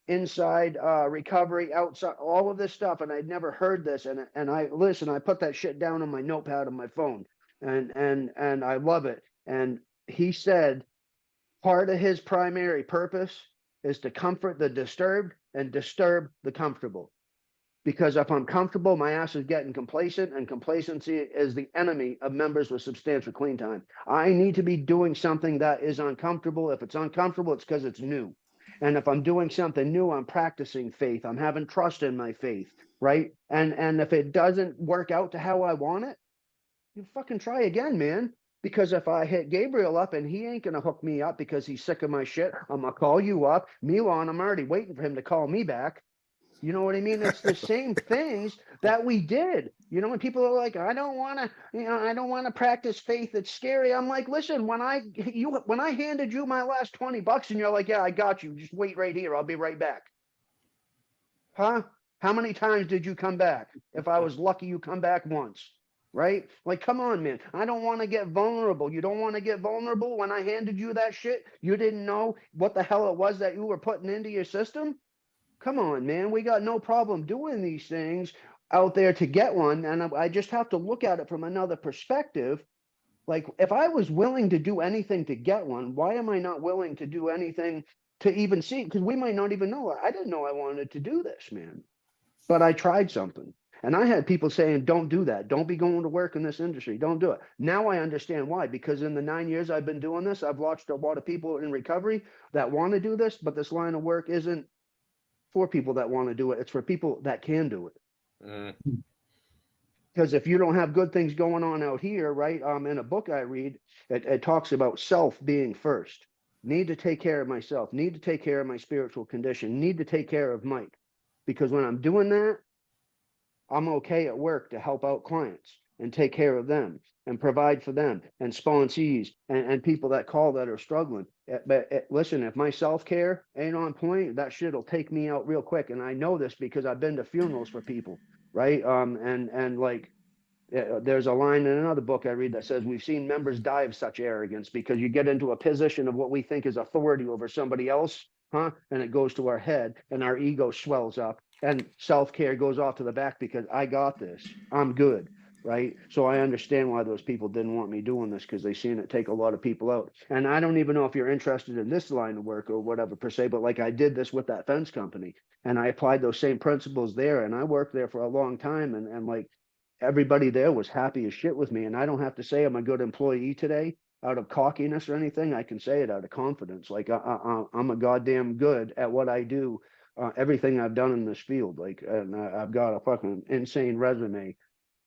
inside recovery, outside, all of this stuff. And I'd never heard this. And I put that shit down on my notepad on my phone, and I love it. And he said part of his primary purpose is to comfort the disturbed and disturb the comfortable. Because if I'm comfortable, my ass is getting complacent, and complacency is the enemy of members with substantial clean time. I need to be doing something that is uncomfortable. If it's uncomfortable, it's because it's new. And if I'm doing something new, I'm practicing faith. I'm having trust in my faith, right? And if it doesn't work out to how I want it, you fucking try again, man. Because if I hit Gabriel up and he ain't gonna hook me up because he's sick of my shit, I'm gonna call you up. Milan, I'm already waiting for him to call me back. You know what I mean? It's the same things that we did. You know, when people are like, I don't want to, I don't want to practice faith. It's scary. I'm like, listen, when I handed you my last $20 and you're like, yeah, I got you. Just wait right here. I'll be right back. Huh? How many times did you come back? If I was lucky, you come back once, right? Like, come on, man. I don't want to get vulnerable. You don't want to get vulnerable. When I handed you that shit, you didn't know what the hell it was that you were putting into your system. Come on, man. We got no problem doing these things out there to get one. And I just have to look at it from another perspective. Like, if I was willing to do anything to get one, why am I not willing to do anything to even see? Because we might not even know. I didn't know I wanted to do this, man. But I tried something. And I had people saying, don't do that. Don't be going to work in this industry. Don't do it. Now I understand why. Because in the 9 years I've been doing this, I've watched a lot of people in recovery that want to do this, but this line of work isn't for people that want to do it. It's for people that can do it. Because if you don't have good things going on out here, right? In a book I read, it talks about self being first. Need to take care of myself. Need to take care of my spiritual condition. Need to take care of Mike. Because when I'm doing that, I'm okay at work to help out clients and take care of them and provide for them and sponsees and people that call that are struggling. But listen, if my self-care ain't on point, that shit will take me out real quick. And I know this because I've been to funerals for people, right? And like, there's a line in another book I read that says we've seen members die of such arrogance because you get into a position of what we think is authority over somebody else, huh? And it goes to our head and our ego swells up and self-care goes off to the back because I got this. I'm good, right? So I understand why those people didn't want me doing this because they seen it take a lot of people out. And I don't even know if you're interested in this line of work or whatever per se, but like I did this with that fence company and I applied those same principles there and I worked there for a long time and like everybody there was happy as shit with me. And I don't have to say I'm a good employee today out of cockiness or anything. I can say it out of confidence. Like I'm a goddamn good at what I do. Everything I've done in this field, like, and I've got a fucking insane resume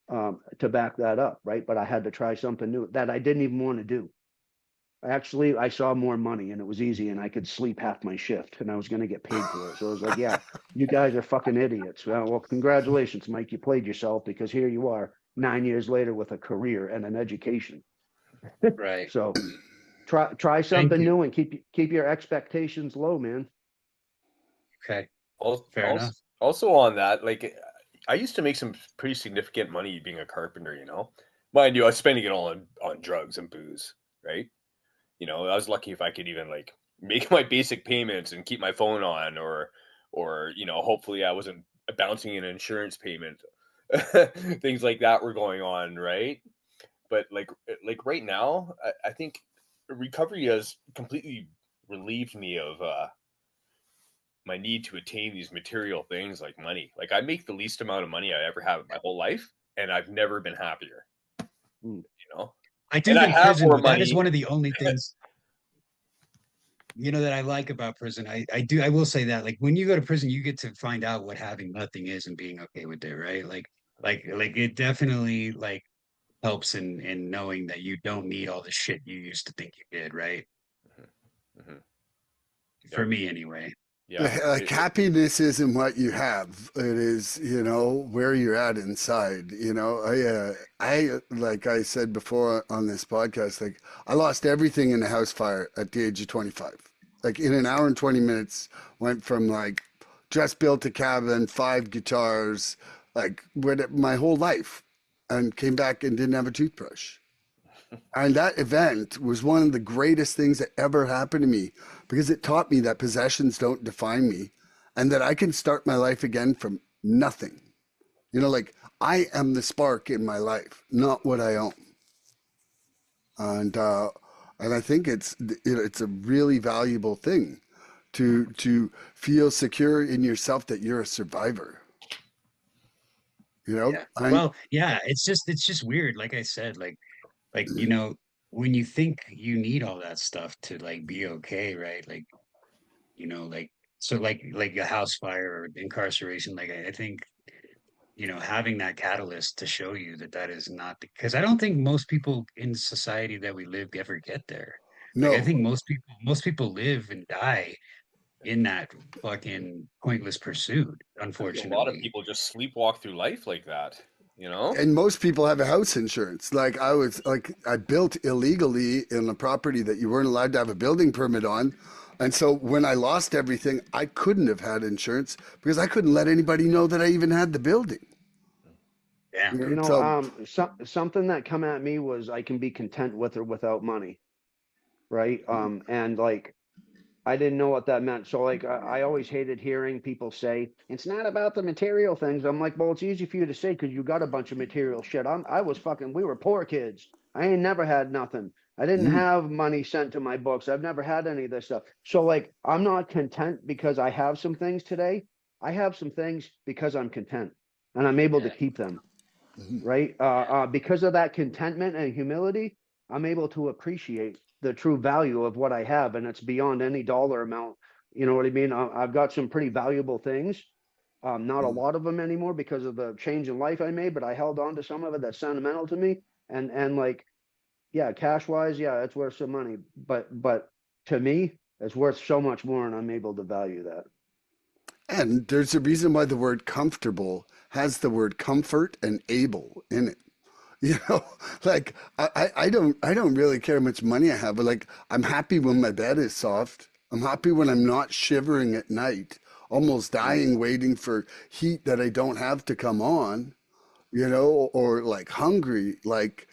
to back that up, right? But I had to try something new that I didn't even want to do. Actually, I saw more money and it was easy and I could sleep half my shift and I was going to get paid for it. So I was like, yeah, you guys are fucking idiots. Well, congratulations, Mike. You played yourself because here you are 9 years later with a career and an education. Right. So try something new and keep your expectations low, man. Okay. Fair enough. Also on that, like I used to make some pretty significant money being a carpenter, you know. Mind you, I was spending it all on drugs and booze, right? You know, I was lucky if I could even like make my basic payments and keep my phone on or you know, hopefully I wasn't bouncing an insurance payment. Things like that were going on, right? But like right now, I think recovery has completely relieved me of my need to attain these material things like money. Like I make the least amount of money I ever have in my whole life, and I've never been happier. You know, I do and think I have prison, more but that money. is one of the only things that I like about prison. I will say that like when you go to prison, you get to find out what having nothing is and being okay with it, right? Like it definitely like helps in knowing that you don't need all the shit you used to think you did, right? Mm-hmm. For me anyway. Yeah. Like happiness isn't what you have. It is, you know, where you're at inside. You know, I like I said before on this podcast, like I lost everything in a house fire at the age of 25. Like in an hour and 20 minutes, went from like just built a cabin, 5 guitars, like my whole life, and came back and didn't have a toothbrush. And that event was one of the greatest things that ever happened to me because it taught me that possessions don't define me and that I can start my life again from nothing. Like I am the spark in my life, not what I own. And and I think it's a really valuable thing to feel secure in yourself that you're a survivor. Yeah. And Well, yeah, it's just weird. Like I said, like when you think you need all that stuff to like be okay, right? Like, like so like a house fire or incarceration, like I think, having that catalyst to show you that that is not because I don't think most people in society that we live ever get there. Like I no, think most people live and die in that fucking pointless pursuit, I think a lot of unfortunately. people just sleepwalk through life like that, you know? and most people have a house insurance. Like I built illegally in a property that you weren't allowed to have a building permit on. And so when I lost everything, I couldn't have had insurance because I couldn't let anybody know that I even had the building. Yeah. So Something that come at me was I can be content with or without money, right? And like I didn't know what that meant. So like I always hated hearing people say it's not about the material things. I'm like, well, it's easy for you to say because you got a bunch of material shit. I was fucking. We were poor kids. I ain't never had nothing. I didn't mm, have money sent to my books. I've never had any of this stuff. So like I'm not content because I have some things today. I have some things because I'm content and I'm able to Yeah. keep them. mhm. Right. Because of that contentment and humility, I'm able to appreciate the true value of what I have, and it's beyond any dollar amount. You know what I mean? I've got some pretty valuable things. Not a lot of them anymore because of the change in life I made, but I held on to some of it that's sentimental to me. And like, yeah, cash wise, yeah, it's worth some money, but to me, it's worth so much more, and I'm able to value that. And there's a reason why the word comfortable has the word comfort and able in it. You know, like I don't really care how much money I have, but like I'm happy when my bed is soft. I'm happy when I'm not shivering at night, almost dying waiting for heat that I don't have to come on, or like hungry. Like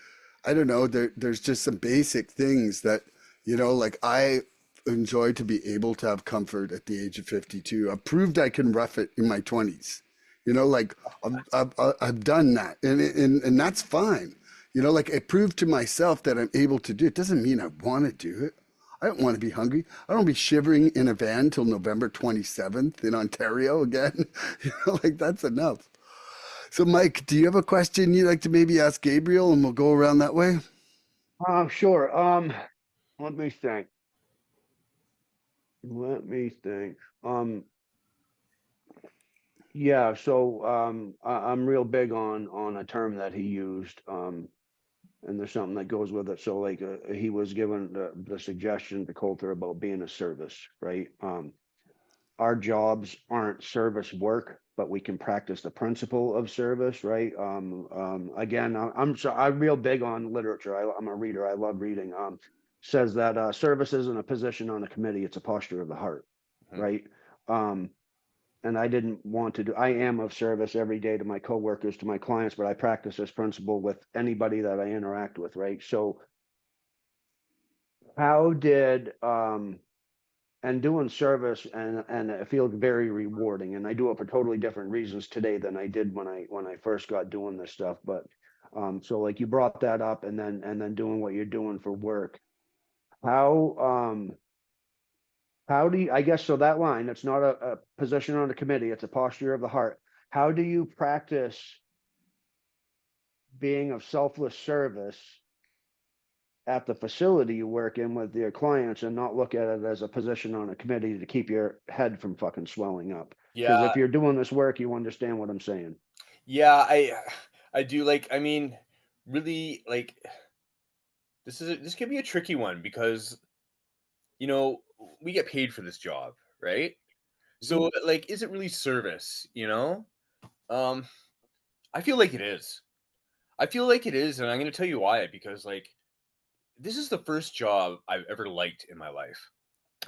I don't know, there's just some basic things that, like I enjoy to be able to have comfort at the age of 52. I've proved I can rough it in my 20s. Like I've done that, and that's fine. Like it proved to myself that I'm able to do it. Doesn't mean I want to do it. I don't want to be hungry. I don't be shivering in a van till November 27th in Ontario again. Like that's enough. So, Mike, do you have a question you'd like to maybe ask Gabriel, and we'll go around that way? Sure. Let me think. Let me think. Um, Yeah, so I'm real big on a term that he used, and there's something that goes with it. So like he was given the suggestion to Colter about being a service, right? Our jobs aren't service work, but we can practice the principle of service, right? Again, I'm real big on literature. I'm a reader. I love reading. Says that service isn't a position on a committee; it's a posture of the heart, Mhm. right? Um, and I didn't want to do. I am of service every day to my coworkers, to my clients, but I practice this principle with anybody that I interact with, right? So how did and doing service and it feels very rewarding, and I do it for totally different reasons today than I did when I first got doing this stuff. But so like you brought that up, and then doing what you're doing for work. How how do you, I guess so that line, it's not a position on the committee, it's a posture of the heart. How do you practice being of selfless service at the facility you work in with your clients and not look at it as a position on a committee to keep your head from fucking swelling up? Because Yeah, if you're doing this work, you understand what I'm saying. yeah, I do like I mean, really like this could be a tricky one because you know, we get paid for this job, right? Mhm. So like is it really service, you know? Um I feel like it is. I feel like it is and I'm going to tell you why because like this is the first job I've ever liked in my life.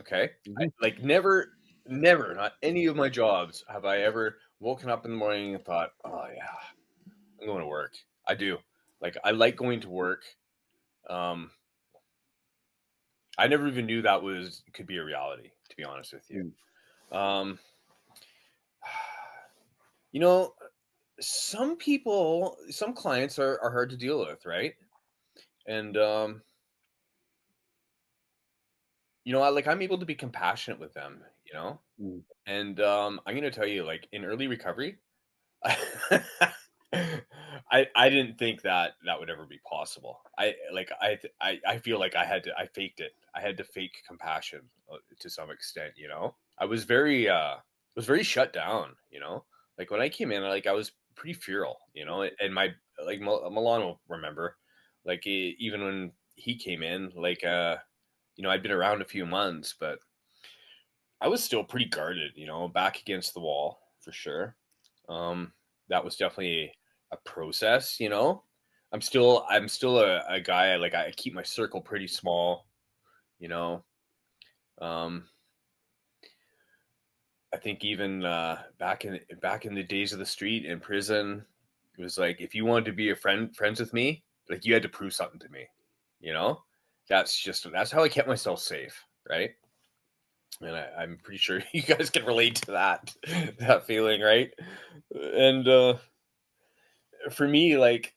Okay? Mhm. Like never not any of my jobs have I ever woken up in the morning and thought, "Oh yeah, I'm going to work." I do. Like I like going to work. I never even knew that could be a reality, to be honest with you. Um, you know, some clients are hard to deal with, right? And I'm able to be compassionate with them, and I'm gonna tell you, like, in early recovery, I didn't think that would ever be possible. I feel like I faked it. I had to fake compassion to some extent. I was very shut down. Like when I came in, like I was pretty feral. And my like Milan will remember, like even when he came in, like I'd been around a few months, but I was still pretty guarded. Back against the wall for sure. That was definitely a process. I'm still a guy, like I keep my circle pretty small. you know um I think even back in the days of the street in prison, it was like, if you wanted to be friends with me, like you had to prove something to me. you know that's how I kept myself safe, right? And I'm pretty sure you guys can relate to that feeling, right? And for me, like,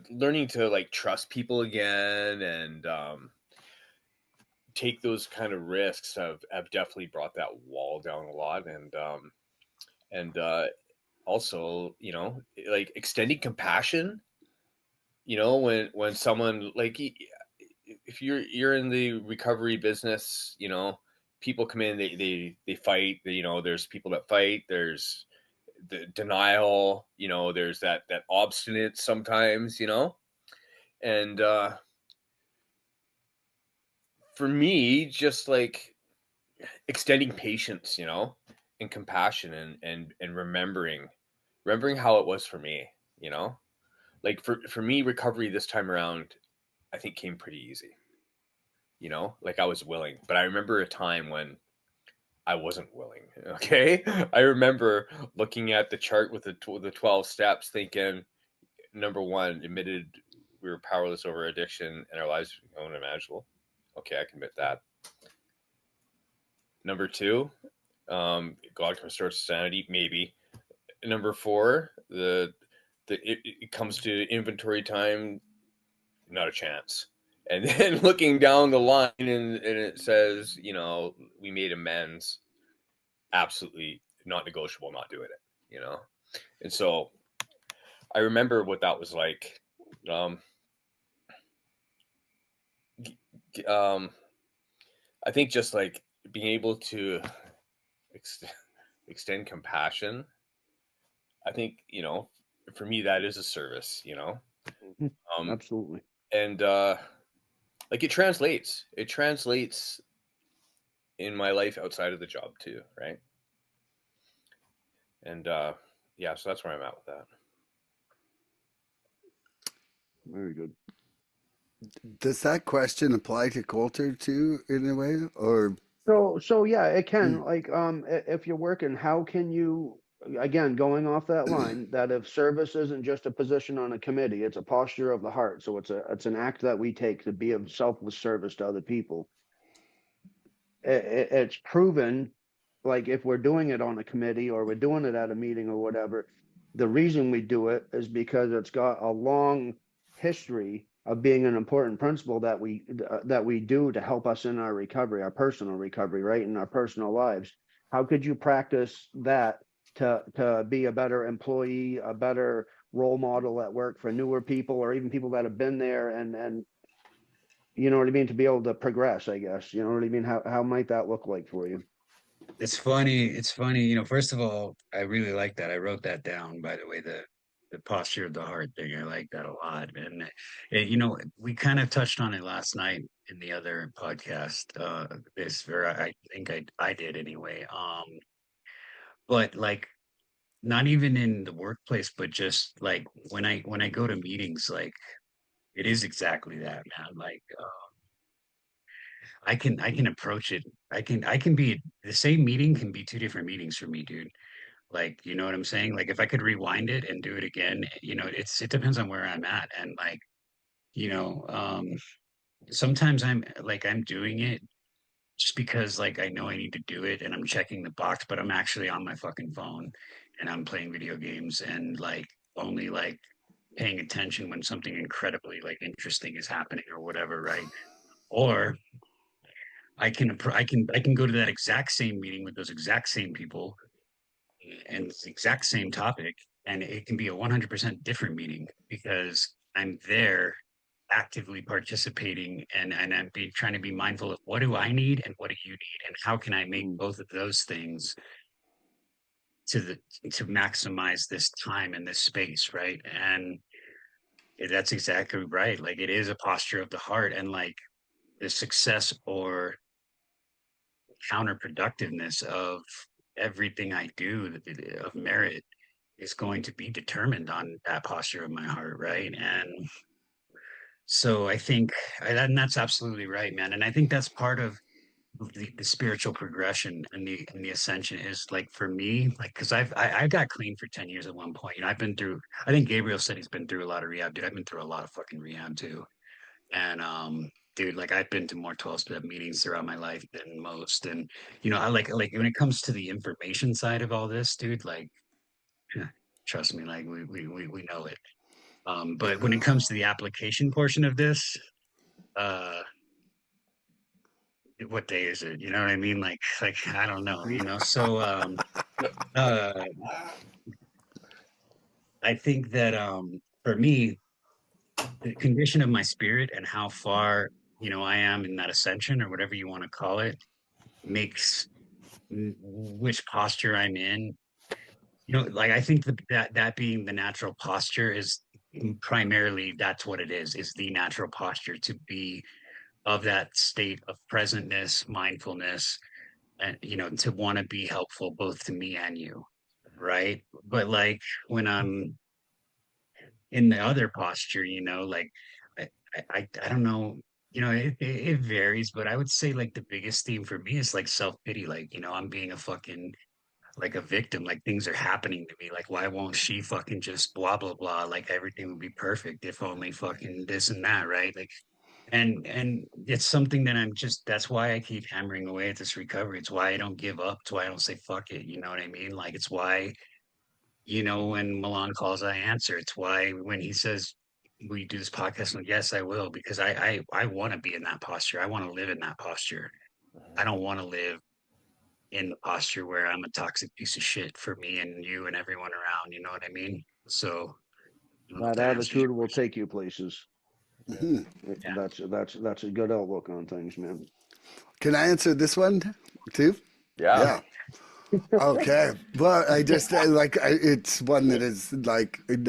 learning to like trust people again, and take those kind of risks have definitely brought that wall down a lot. And also, like extending compassion, when someone, like, if you're in the recovery business, people come in, they fight. There's people that fight. There's the denial. There's that obstinate sometimes. And for me, just like extending patience, and compassion, and remembering how it was for me. you know like for me, recovery this time around, I think, came pretty easy. Like I was willing, but I remember a time when I wasn't willing. Okay. I remember looking at the chart with the 12 steps, thinking, number one, admitted we were powerless over addiction and our lives were unimaginable. Okay, I can admit that. Number two, God can restore sanity, maybe. Number four, it comes to inventory time, not a chance. And then looking down the line, and it says, we made amends, absolutely not negotiable, not doing it. And so I remember what that was like. Um, um, I think just like being able to ex- extend compassion, I think, for me, that is a service. Um, Absolutely. and like it translates in my life outside of the job too, right? And yeah, so that's where I'm at with that. Very good. Does that question apply to Colter too, in a way, or? So yeah, it can, like, if you're working, how can you, again, going off that line, that if service isn't just a position on a committee, it's a posture of the heart. So it's an act that we take to be of selfless service to other people. It's proven, like, if we're doing it on a committee or we're doing it at a meeting or whatever, the reason we do it is because it's got a long history of being an important principle that we do to help us in our recovery, our personal recovery, right, in our personal lives. How could you practice that to be a better employee, a better role model at work for newer people, or even people that have been there, and you know what I mean, to be able to progress, I guess. You know what I mean? How might that look like for you? It's funny. It's funny. First of all, I really like that. I wrote that down, by the way, the posture of the heart thing. I like that a lot. And we kind of touched on it last night in the other podcast. I think I did anyway. But like, not even in the workplace, but just like when I go to meetings, like it is exactly that, man. Like I can approach it. I can be the same meeting can be two different meetings for me, dude. Like, you know what I'm saying? Like if I could rewind it and do it again, you know, it depends on where I'm at. And like, you know, sometimes I'm doing it just because like I know I need to do it and I'm checking the box, but I'm actually on my fucking phone and I'm playing video games and like only like paying attention when something incredibly like interesting is happening or whatever, right? Or I can go to that exact same meeting with those exact same people and it's the exact same topic, and it can be a 100% different meeting because I'm there actively participating and I'm trying to be mindful of what do I need and what do you need and how can I make both of those things to the to maximize this time and this space, right? And that's exactly right. Like it is a posture of the heart, and like the success or counterproductiveness of everything I do of merit is going to be determined on that posture of my heart, right? And so I think, and that's absolutely right, man. And I think that's part of the spiritual progression and the ascension is like for me, like because I got clean for 10 years at one point. You know, I've been through. I think Gabriel said he's been through a lot of rehab, dude. I've been through a lot of fucking rehab too. And dude, like I've been to more 12-step meetings throughout my life than most. And you know, I like when it comes to the information side of all this, dude, like trust me, like we know it. But when it comes to the application portion of this, uh what day is it? You know what I mean? Like I don't know, you know. So uh I think that for me, the condition of my spirit and how far, you know, I am in that ascension or whatever you want to call it makes which posture I'm in. You know, like I think that being the natural posture is primarily that's what it is the natural posture to be of that state of presentness, mindfulness, and you know, to want to be helpful both to me and you, right? But like when I'm in the other posture, you know, like I I don't know, you know, it varies, but I would say like the biggest theme for me is like self-pity, like, you know, I'm being a fucking like a victim, like things are happening to me. Like, why won't she fucking just blah blah blah? Like everything would be perfect if only fucking this and that, right? Like and it's something that I'm just that's why I keep hammering away at this recovery. It's why I don't give up. It's why I don't say fuck it. You know what I mean? Like it's why, you know, when Milan calls, I answer. It's why when he says, will you do this podcast? I'm like, yes, I will, because I want to be in that posture. I want to live in that posture. I don't want to live in the posture where I'm a toxic piece of shit for me and you and everyone around. You know what I mean? So I don't know if That that answers your attitude will question. take you places. Mhm. Yeah. That's a good outlook on things, man. Can I answer this one too? Yeah. Yeah. Okay. Well, I just it's one that is like it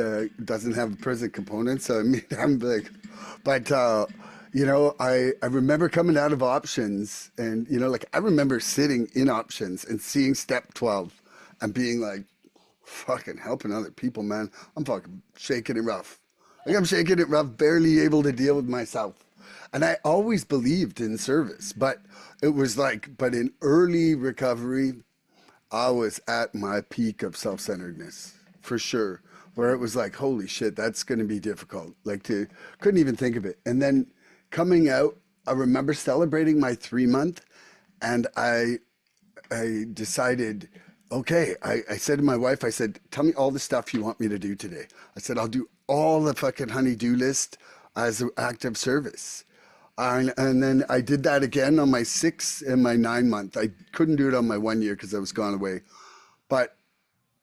doesn't have a prison component, so I mean I'm like, but you know I remember coming out of options, and you know like I remember sitting in options and seeing step 12 and being like, fucking helping other people, man. I'm fucking shaking it rough. Like I'm shaking it rough, barely able to deal with myself. And I always believed in service, but it was like, but in early recovery, I was at my peak of self centeredness for sure, where it was like, holy shit, that's going to be difficult. Like, couldn't even think of it. And then coming out, I remember celebrating my 3 month, and I decided, okay, I said to my wife, I said, tell me all the stuff you want me to do today. I said, I'll do all the fucking honey-do list as an act of service. And then I did that again on my 6 and my 9 month. I couldn't do it on my 1 year because I was gone away. But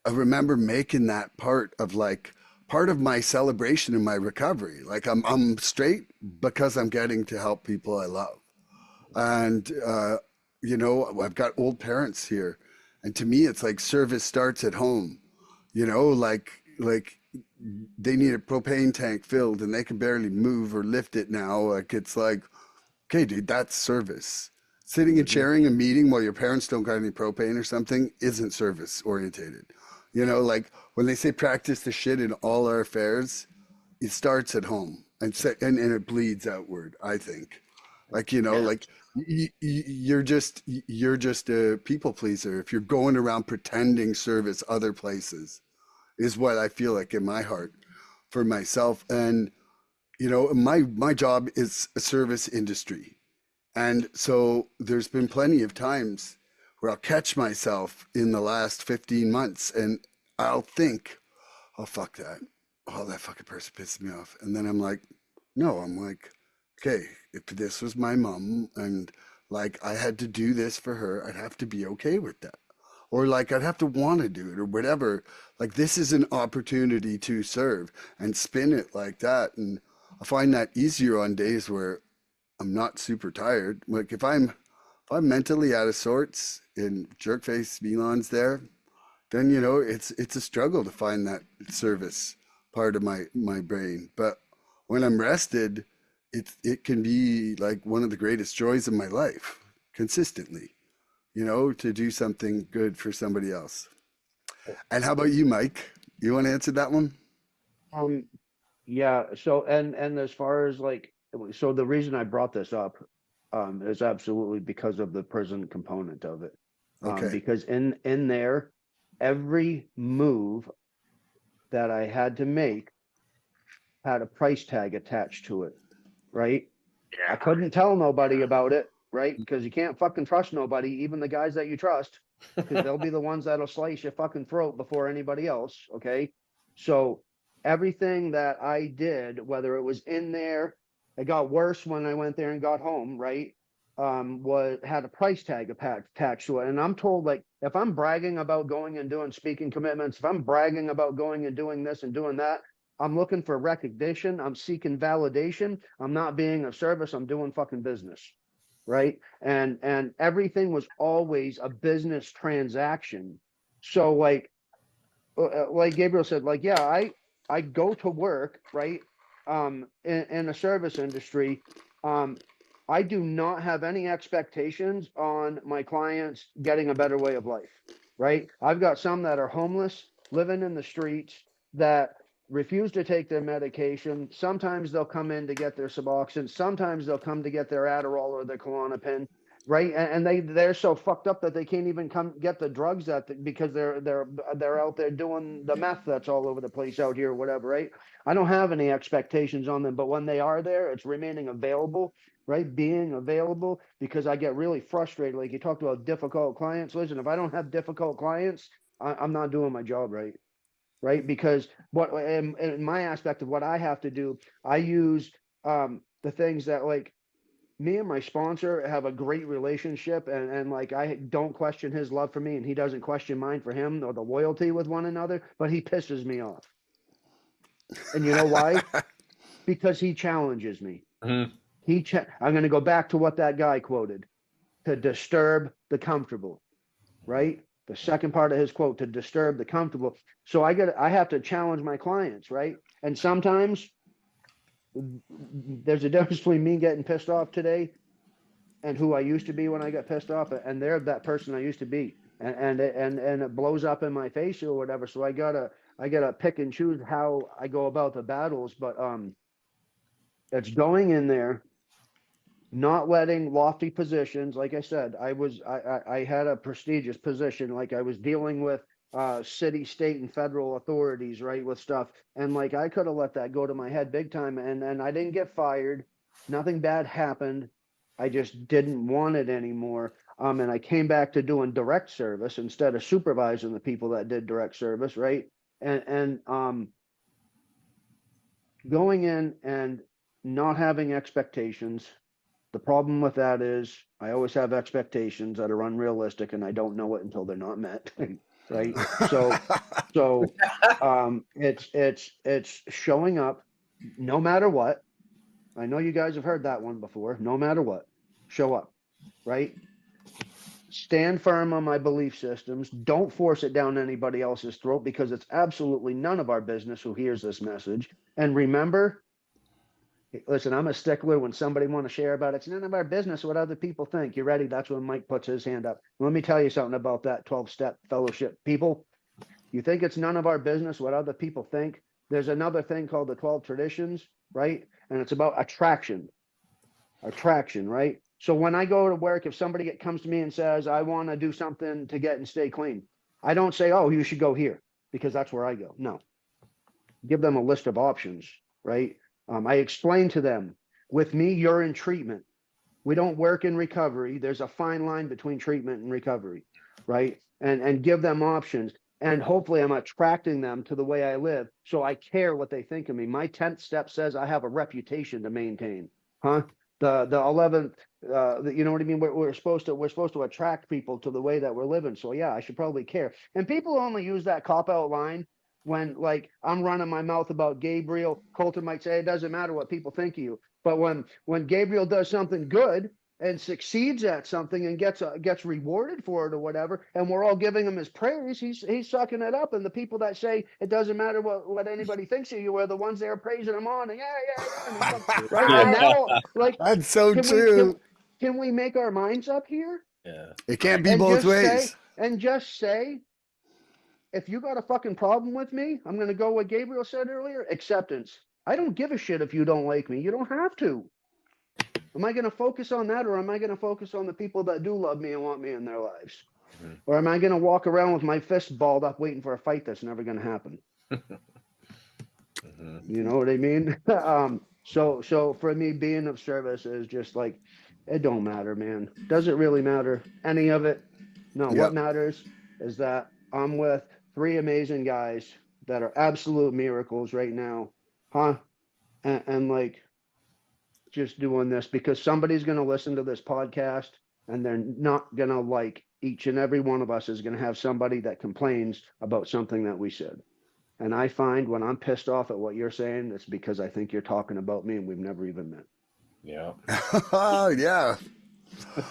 I remember making that part of like part of my celebration in my recovery. Like I'm straight because I'm getting to help people I love. And you know, I've got old parents here, and to me, it's like service starts at home. You know, like they need a propane tank filled, and they can barely move or lift it now. Like it's like, okay, dude, that's service. Sitting and Mhm. chairing a meeting while your parents don't got any propane or something isn't service orientated. You know, like when they say practice the shit in all our affairs, it starts at home and it bleeds outward, I think. Like, you know, Yeah. like you're just a people pleaser if you're going around pretending service other places, is what I feel like in my heart for myself. And you know, my job is a service industry. And so there's been plenty of times where I'll catch myself in the last 15 months and I'll think, oh, fuck that. Oh, that fucking person pissed me off. And then I'm like, no, I'm like, okay, if this was my mom and like I had to do this for her, I'd have to be okay with that. Or like I'd have to want to do it or whatever. Like this is an opportunity to serve and spin it like that. And I find that easier on days where I'm not super tired. Like if I'm mentally out of sorts and jerkface Milan's there, then you know it's a struggle to find that service part of my brain. But when I'm rested, it can be like one of the greatest joys of my life consistently, you know, to do something good for somebody else. And how about you, Mike? You want to answer that one? Um, yeah, so and as far as like, so the reason I brought this up is absolutely because of the prison component of it. Okay. Because in there, every move that I had to make had a price tag attached to it, right? I couldn't tell nobody about it, right? Because you can't fucking trust nobody, even the guys that you trust, because they'll be the ones that'll slice your fucking throat before anybody else. Okay. So everything that I did, whether it was in there, it got worse when I went there and got home, right? Was had a price tag attached to it. And I'm told, like, if I'm bragging about going and doing speaking commitments, if I'm bragging about going and doing this and doing that, I'm looking for recognition. I'm seeking validation. I'm not being of service. I'm doing fucking business. Right. And everything was always a business transaction. So like Gabriel said, like, yeah, I go to work, right? In a service industry. I do not have any expectations on my clients getting a better way of life, right? I've got some that are homeless, living in the streets, that refuse to take their medication. Sometimes they'll come in to get their Suboxone. Sometimes they'll come to get their Adderall or their Klonopin, right? And they're so fucked up that they can't even come get the drugs because they're out there doing the meth that's all over the place out here, or whatever, right? I don't have any expectations on them, but when they are there, it's remaining available, right? Being available, because I get really frustrated. Like you talked about difficult clients. Listen, if I don't have difficult clients, I'm not doing my job right. Right? Because what in my aspect of what I have to do, I use the things that, like, me and my sponsor have a great relationship, and like I don't question his love for me and he doesn't question mine for him, or the loyalty with one another, but he pisses me off. And you know why? Because he challenges me. Mhm. I'm going to go back to what that guy quoted: to disturb the comfortable, right? The second part of his quote: to disturb the comfortable. So I have to challenge my clients, right? And sometimes there's a difference between me getting pissed off today and who I used to be when I got pissed off, and they're that person I used to be, and it blows up in my face or whatever. So I gotta pick and choose how I go about the battles, but it's going in there, not letting lofty positions. Like I said, I had a prestigious position, like I was dealing with city, state, and federal authorities, right, with stuff, and like I could have let that go to my head big time, and I didn't get fired. Nothing bad happened. I just didn't want it anymore. And I came back to doing direct service instead of supervising the people that did direct service, right? And going in and not having expectations. The problem with that is I always have expectations that are unrealistic and I don't know it until they're not met. Right. So it's showing up no matter what. I know you guys have heard that one before. No matter what, show up, right? Stand firm on my belief systems. Don't force it down anybody else's throat, because it's absolutely none of our business who hears this message. And remember, listen, I'm a stickler. When somebody want to share about it, it's none of our business what other people think. You ready? That's when Mike puts his hand up. Let me tell you something about that 12-step fellowship. People, you think it's none of our business what other people think? There's another thing called the 12 traditions, right? And it's about attraction. attraction, right? So when I go to work, if somebody comes to me and says, I want to do something to get and stay clean, I don't say, oh, you should go here because that's where I go. No, give them a list of options, right? I explain to them, with me, you're in treatment. We don't work in recovery. There's a fine line between treatment and recovery, right? And give them options. And hopefully I'm attracting them to the way I live. So I care what they think of me. My 10th step says I have a reputation to maintain. Huh? The 11th, you know what I mean? We're supposed to attract people to the way that we're living. So yeah, I should probably care. And people only use that cop out line when like I'm running my mouth about Gabriel. Colter might say it doesn't matter what people think of you. But when Gabriel does something good and succeeds at something and gets rewarded for it or whatever, and we're all giving him his praise, he's sucking it up. And the people that say it doesn't matter what anybody thinks of you are the ones that are praising him on. And yeah, right. Yeah. And now, like, That's so can true. can we make our minds up here Yeah. It can't be and both ways. just say, if you got a fucking problem with me, I'm going to go what Gabriel said earlier, acceptance. I don't give a shit if you don't like me. You don't have to. Am I going to focus on that, or am I going to focus on the people that do love me and want me in their lives? Mhm. Or am I going to walk around with my fist balled up waiting for a fight that's never going to happen? Mhm. You know what I mean? So for me, being of service is just like, it don't matter, man. Does it really matter? Any of it? No, Yep. what matters is that I'm with three amazing guys that are absolute miracles right now. Huh? And like, just doing this because somebody's going to listen to this podcast and they're not going to like each and every one of us is going to have somebody that complains about something that we said. And I find when I'm pissed off at what you're saying, it's because I think you're talking about me and we've never even met. Yeah. Oh, yeah.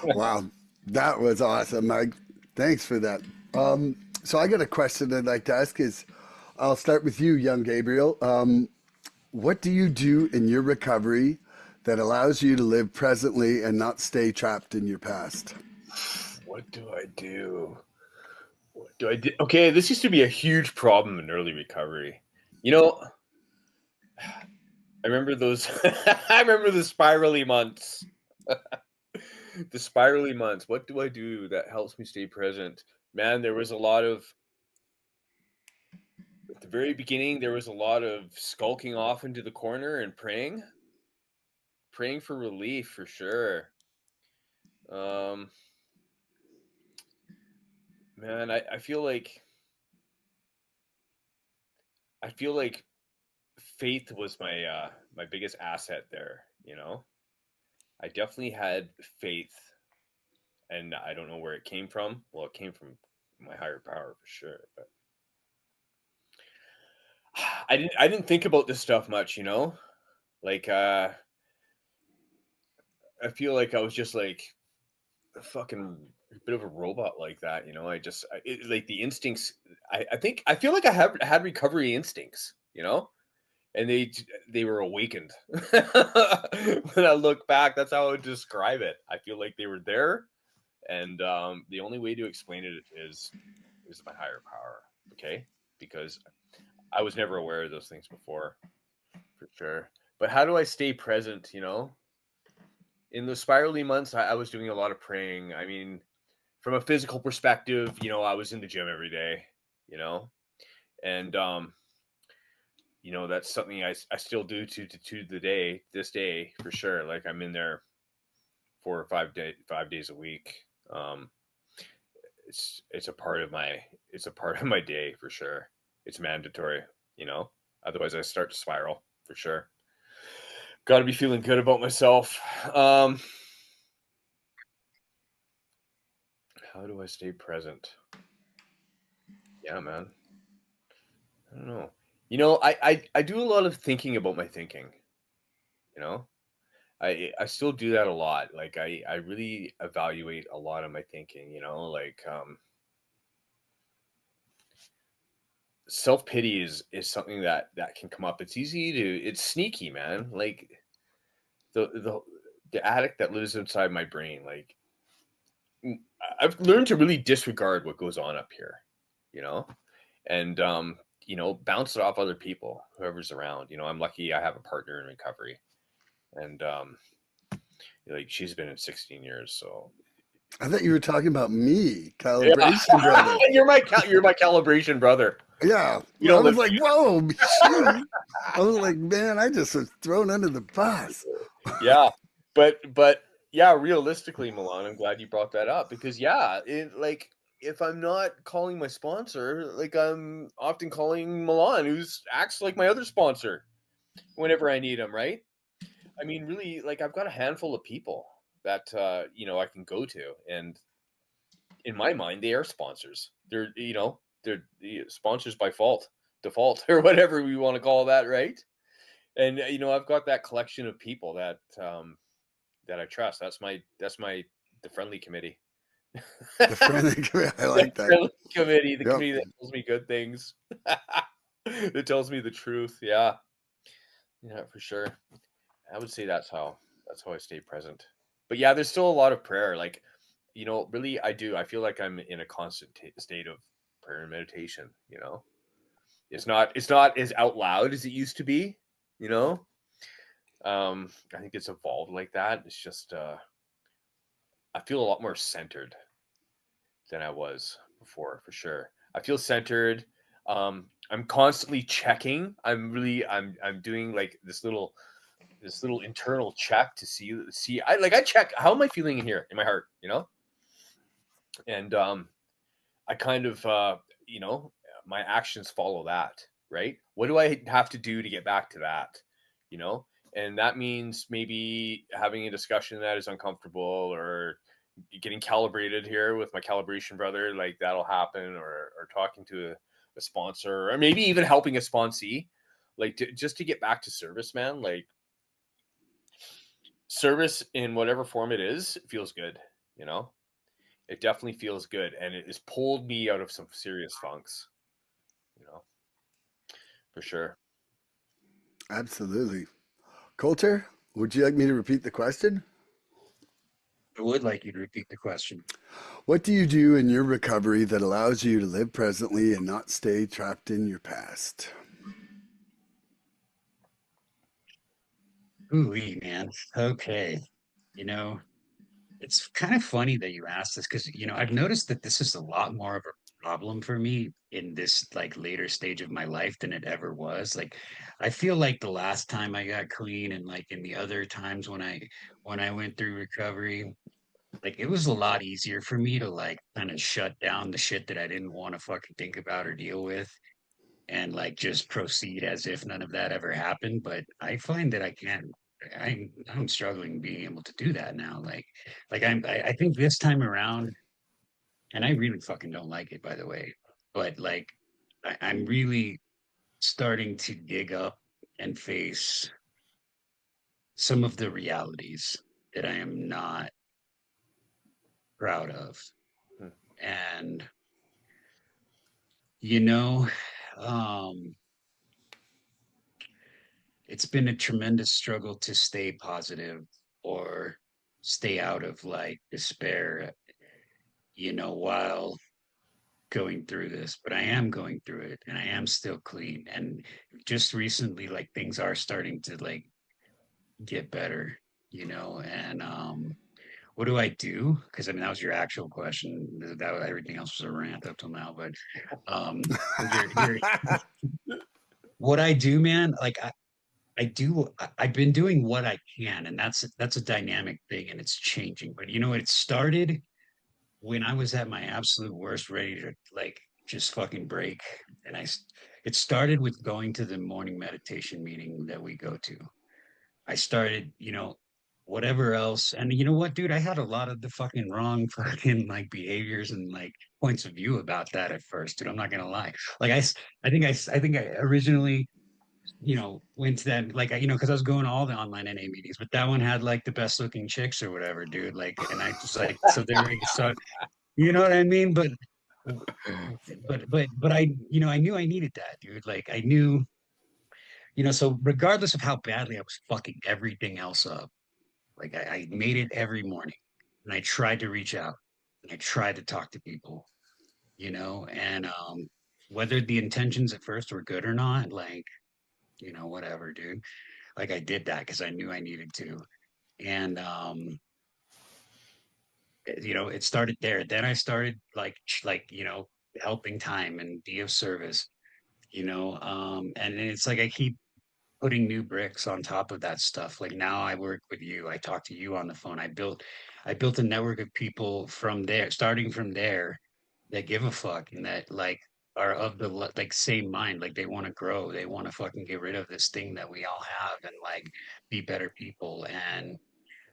Wow. That was awesome, Mike. Thanks for that. So I got a question I'd like to ask is, I'll start with you, young Gabriel. What do you do in your recovery that allows you to live presently and not stay trapped in your past? What do I do? What do I do? Okay, this used to be a huge problem in early recovery. You know, I remember those. I remember the spirally months. The spirally months. What do I do that helps me stay present? Man, there was a lot of, at the very beginning, there was a lot of skulking off into the corner and praying for relief for sure. Um, man, I feel like faith was my biggest asset there, you know. I definitely had faith, and I don't know where it came from. Well, it came from my higher power for sure, but I didn't think about this stuff much, you know? Like I feel like I was just like a fucking bit of a robot like that, you know? Like the instincts. I feel like I have had recovery instincts, you know? And they were awakened. When I look back, that's how I would describe it. I feel like they were there, and the only way to explain it is my higher power. Okay, because I was never aware of those things before, for sure. But how do I stay present? You know, in the spirally months, I was doing a lot of praying. I mean, from a physical perspective, you know, I was in the gym every day. You know, and that's something I still do to the day this day for sure. Like I'm in there 5 days a week. um it's a part of my day for sure. It's mandatory, you know, otherwise I start to spiral for sure. Got to be feeling good about myself. How do I stay present? Yeah, man, I don't know. You know, I do a lot of thinking about my thinking, you know. I still do that a lot. Like I really evaluate a lot of my thinking, you know, like self-pity is something that can come up. It's sneaky, man. Like the addict that lives inside my brain, like I've learned to really disregard what goes on up here, you know, and bounce it off other people, whoever's around. You know, I'm lucky I have a partner in recovery, and Like she's been in 16 years, so I thought you were talking about me, calibration brother. you're my calibration brother. Yeah, You I don't was live like, whoa, she. I was like, man, I just was thrown under the bus. Yeah, but yeah, realistically, Milan, I'm glad you brought that up because yeah, like if I'm not calling my sponsor, like I'm often calling Milan, who's acts like my other sponsor whenever I need him, right? I mean, really, like I've got a handful of people that I can go to, and in my mind, they are sponsors. They're sponsors by default, or whatever we want to call that, right? And I've got that collection of people that I trust. That's my the friendly committee. The friendly, I like The that. friendly committee, the Yep. committee that tells me good things, that tells me the truth. Yeah, yeah, for sure. I would say that's how I stay present. But yeah, there's still a lot of prayer. Like, really, I do. I feel like I'm in a constant state of prayer and meditation. It's not as out loud as it used to be. You know, I think it's evolved like that. It's just I feel a lot more centered than I was before, for sure. I feel centered. I'm constantly checking. I'm doing like this little internal check to see. I check how am I feeling in here in my heart, and I kind of my actions follow that, right? What do I have to do to get back to that, you know? And that means maybe having a discussion that is uncomfortable or getting calibrated here with my calibration brother, like that'll happen, or talking to a sponsor, or maybe even helping a sponsee, like just to get back to service, man. Like service in whatever form it is feels good, you know? It definitely feels good, and it has pulled me out of some serious funks, you know, for sure. Absolutely. Colter, would you like me to repeat the question? I would like you to repeat the question. What do you do in your recovery that allows you to live presently and not stay trapped in your past? Ooh, man. Okay. You know, it's kind of funny that you asked this because, I've noticed that this is a lot more of a problem for me in this like later stage of my life than it ever was. Like, I feel like the last time I got clean and like in the other times when I went through recovery, like it was a lot easier for me to like kind of shut down the shit that I didn't want to fucking think about or deal with and like just proceed as if none of that ever happened. But I find that I can't. I'm struggling being able to do that now. I think this time around, and I really fucking don't like it, by the way. But like, I'm really starting to dig up and face some of the realities that I am not proud of, Hmm. and you know, um, it's been a tremendous struggle to stay positive or stay out of like despair, while going through this. But I am going through it and I am still clean. And just recently, like things are starting to like get better, and what do I do? Because I mean, that was your actual question. Everything else was a rant up till now. But you're what I do, man, like I've been doing what I can, and that's a dynamic thing and it's changing. But it started when I was at my absolute worst, ready to like just fucking break. It started with going to the morning meditation meeting that we go to. I started, whatever else. And you know what, dude, I had a lot of the fucking wrong fucking like behaviors and like points of view about that at first, dude. I'm not gonna lie. Like I think I originally went to that like because I was going to all the online NA meetings, but that one had like the best looking chicks or whatever, dude. Like, and I just like so there we so you know what I mean? But I knew I needed that, dude. Like I knew, so regardless of how badly I was fucking everything else up, like I made it every morning and I tried to reach out and I tried to talk to people, and whether the intentions at first were good or not, like, whatever, dude. Like I did that because I knew I needed to. And you know, it started there. Then I started you know, helping time and be of service, you know. And it's like I keep putting new bricks on top of that stuff. Like now I work with you, I talk to you on the phone. I built a network of people from there, starting from there, that give a fuck and that like are of the like same mind. Like they want to grow, they want to fucking get rid of this thing that we all have and like be better people. And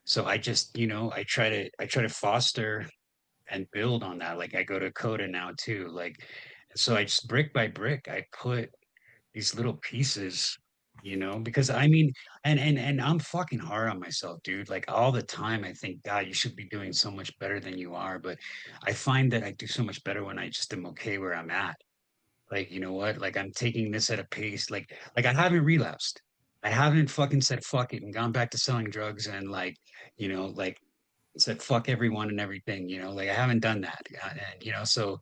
so I just, you know, I try to foster and build on that. Like I go to Coda now too. Like so I just brick by brick, I put these little pieces, you know, because I mean, and I'm fucking hard on myself, dude. Like all the time I think, God, you should be doing so much better than you are. But I find that I do so much better when I just am okay where I'm at. Like, you know what? Like I'm taking this at a pace, like I haven't relapsed. I haven't fucking said fuck it and gone back to selling drugs and like, you know, like said fuck everyone and everything, you know, like I haven't done that. And you know, so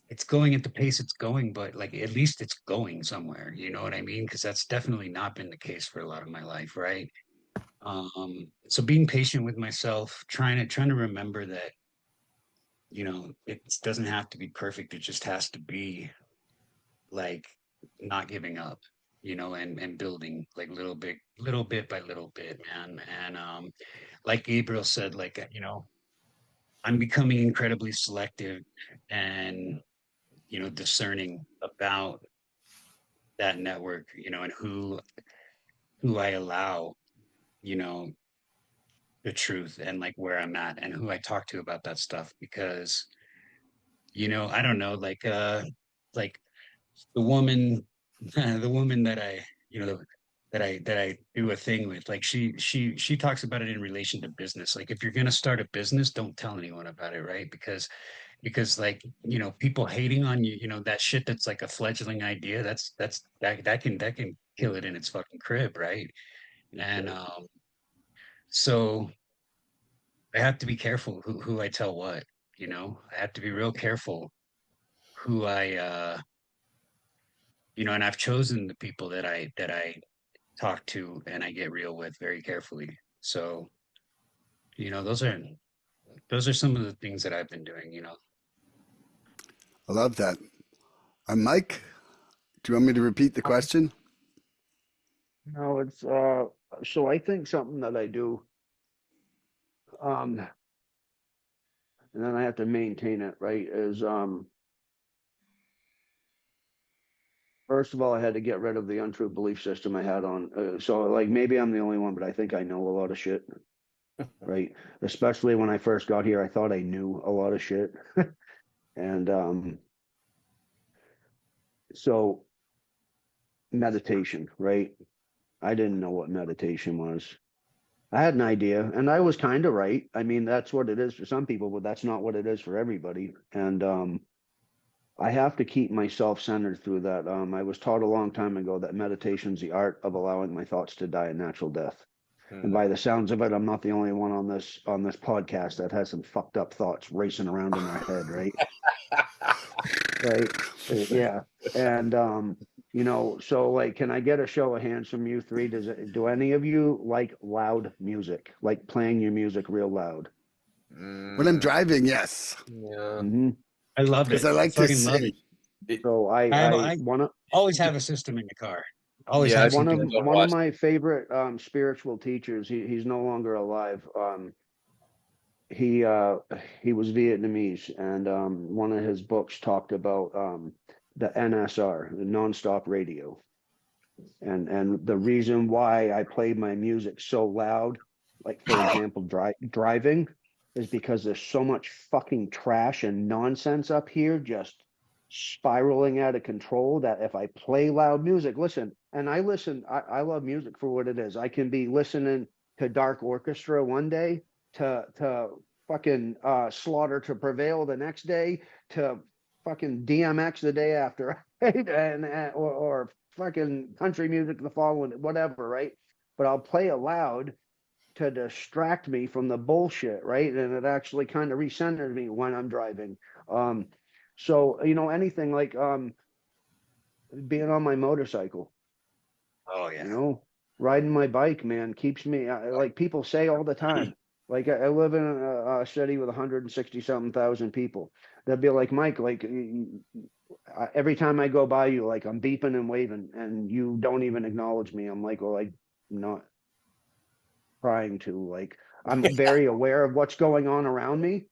it's going at the pace it's going, but like at least it's going somewhere. You know what I mean? Because that's definitely not been the case for a lot of my life, right? So being patient with myself, trying to remember that, you know, it doesn't have to be perfect. It just has to be like not giving up, you know, and building like little bit by little bit, man. And like Gabriel said, like you know, I'm becoming incredibly selective and you know discerning about that network, you know, and who I allow, you know, the truth and like where I'm at and who I talk to about that stuff because, you know, I don't know, like the woman the woman that I, you know, that I do a thing with, like she talks about it in relation to business. Like if you're gonna start a business, don't tell anyone about it, right? Because like, you know, people hating on you, you know, that shit that's like a fledgling idea, that can kill it in its fucking crib, right? And so I have to be careful who I tell what, you know. I have to be real careful who I you know, and I've chosen the people that I talk to and I get real with very carefully. So, you know, those are some of the things that I've been doing, you know. I love that. Mike, do you want me to repeat the question? No, it's so I think something that I do, um, and then I have to maintain it, right, is first of all, I had to get rid of the untrue belief system I had on. So, like, maybe I'm the only one, but I think I know a lot of shit, right? Especially when I first got here, I thought I knew a lot of shit. And so, meditation, right? I didn't know what meditation was. I had an idea, and I was kind of right. I mean, that's what it is for some people, but that's not what it is for everybody. And I have to keep myself centered through that. I was taught a long time ago that meditation's the art of allowing my thoughts to die a natural death. And by the sounds of it, I'm not the only one on this podcast that has some fucked up thoughts racing around in their head, right? Right. Yeah. And you know, so like, can I get a show of hands from you three? Do any of you like loud music, like playing your music real loud? When I'm driving, yes, Yeah. Hmm. I love because it. I I like to fucking love it. sing. So I I want to. always have a system in the car. Always Yeah, have it One of something depends on going. one of what. my favorite spiritual teachers. He's no longer alive. He uh, he was Vietnamese, and one of his books talked about the NSR, the nonstop radio, and the reason why I played my music so loud, like for example, driving, is because there's so much fucking trash and nonsense up here, just spiraling out of control. That if I play loud music, listen, and I listen, I love music for what it is. I can be listening to dark orchestra one day, to fucking Slaughter to Prevail the next day, to fucking DMX the day after, right? Or fucking country music the following, whatever, right? But I'll play it loud to distract me from the bullshit, right? And it actually kind of recenters me when I'm driving. Um, so you know, anything like being on my motorcycle, Oh you yeah. know, riding my bike, man, keeps me like people say all the time. Like I live in a city with 160 something thousand people. They'll be like, Mike, like every time I go by you, like I'm beeping and waving, and you don't even acknowledge me. I'm like, well, I'm not trying to. Like I'm very aware of what's going on around me,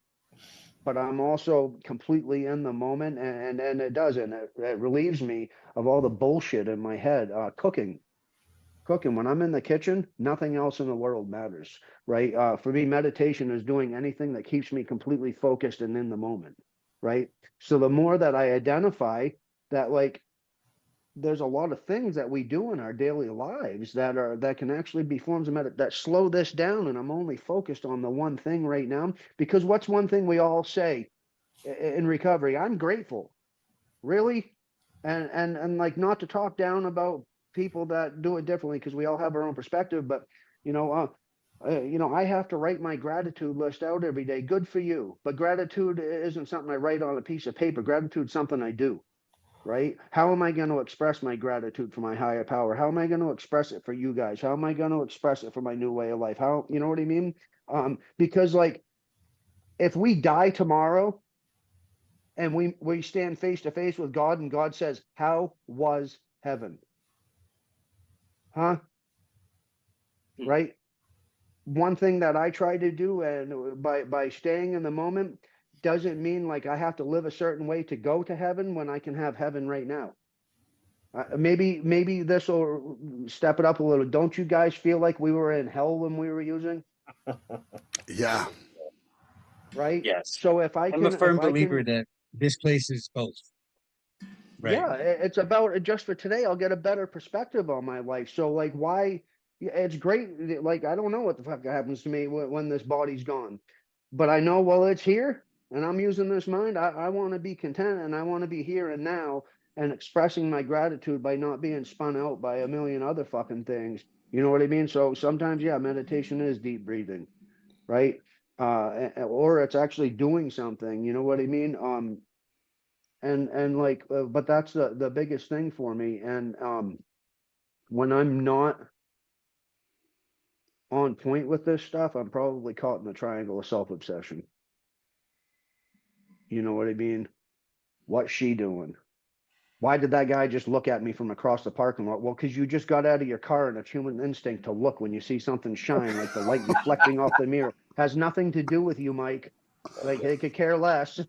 but I'm also completely in the moment, and it does, and it relieves me of all the bullshit in my head. Cooking, when I'm in the kitchen, nothing else in the world matters, right? For me, meditation is doing anything that keeps me completely focused and in the moment, right? So the more that I identify that, like, there's a lot of things that we do in our daily lives that can actually be forms of that slow this down, and I'm only focused on the one thing right now. Because what's one thing we all say in recovery? I'm grateful. Really? And like, not to talk down about people that do it differently, because we all have our own perspective, but you know, I have to write my gratitude list out every day. Good for you. But gratitude isn't something I write on a piece of paper. Gratitude is something I do, right? How am I going to express my gratitude for my higher power? How am I going to express it for you guys? How am I going to express it for my new way of life? How, you know what I mean? Because like, if we die tomorrow and we stand face to face with God, and God says, how was heaven? Huh? Right? One thing that I try to do, and by staying in the moment, doesn't mean like I have to live a certain way to go to heaven when I can have heaven right now. Maybe this will step it up a little. Don't you guys feel like we were in hell when we were using? Yeah. Right? Yes. So if I'm a firm I believer can, that this place is both. Right. yeah, it's about just for today. I'll get a better perspective on my life. So like, why? Yeah, it's great. Like, I don't know what the fuck happens to me when this body's gone, but I know, well, it's here, and I'm using this mind. I want to be content, and I want to be here and now, and expressing my gratitude by not being spun out by a million other fucking things. You know what I mean? So sometimes, yeah, meditation is deep breathing, right? Or it's actually doing something. You know what I mean? And like, but that's the biggest thing for me. And when I'm not on point with this stuff, I'm probably caught in the triangle of self-obsession. You know what I mean? What's she doing? Why did that guy just look at me from across the parking lot? Well, because you just got out of your car, and it's human instinct to look when you see something shine, like the light reflecting off the mirror. Has nothing to do with you, Mike. Like, they could care less.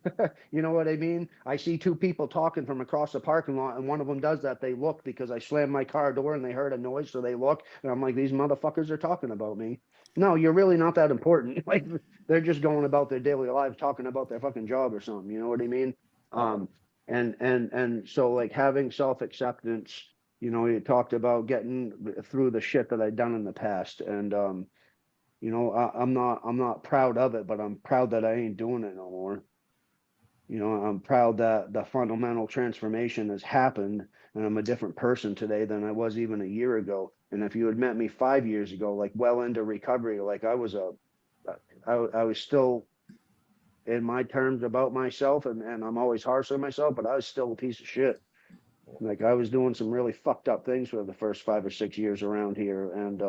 You know what I mean? I see two people talking from across the parking lot, and one of them does that. They look because I slammed my car door and they heard a noise, so they look. And I'm like, these motherfuckers are talking about me. No, you're really not that important. Like, they're just going about their daily lives, talking about their fucking job or something. You know what I mean? And so, like, having self-acceptance, you talked about getting through the shit that I'd done in the past. And I'm not proud of it, but I'm proud that I ain't doing it no more. I'm proud that the fundamental transformation has happened, and I'm a different person today than I was even a year ago. And if you had met me 5 years ago, like, well into recovery, like, I was still in my terms about myself, and I'm always harsh on myself, but I was still a piece of shit. Like, I was doing some really fucked up things for the first 5 or 6 years around here. And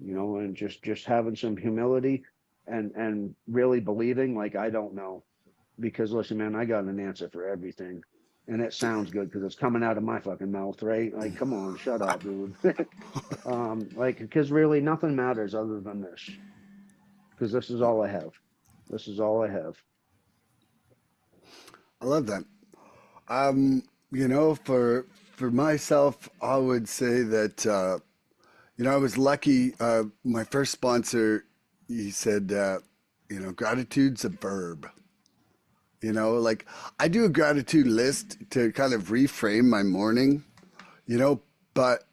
and just having some humility, and really believing, like, I don't know. Because listen, man, I got an answer for everything. And it sounds good because it's coming out of my fucking mouth, right? Like, come on, shut up, dude. Like, because really nothing matters other than this. Because this is all I have. This is all I have. I love that. For myself, I would say that I was lucky. My first sponsor, he said, gratitude's a verb. Like, I do a gratitude list to kind of reframe my morning, but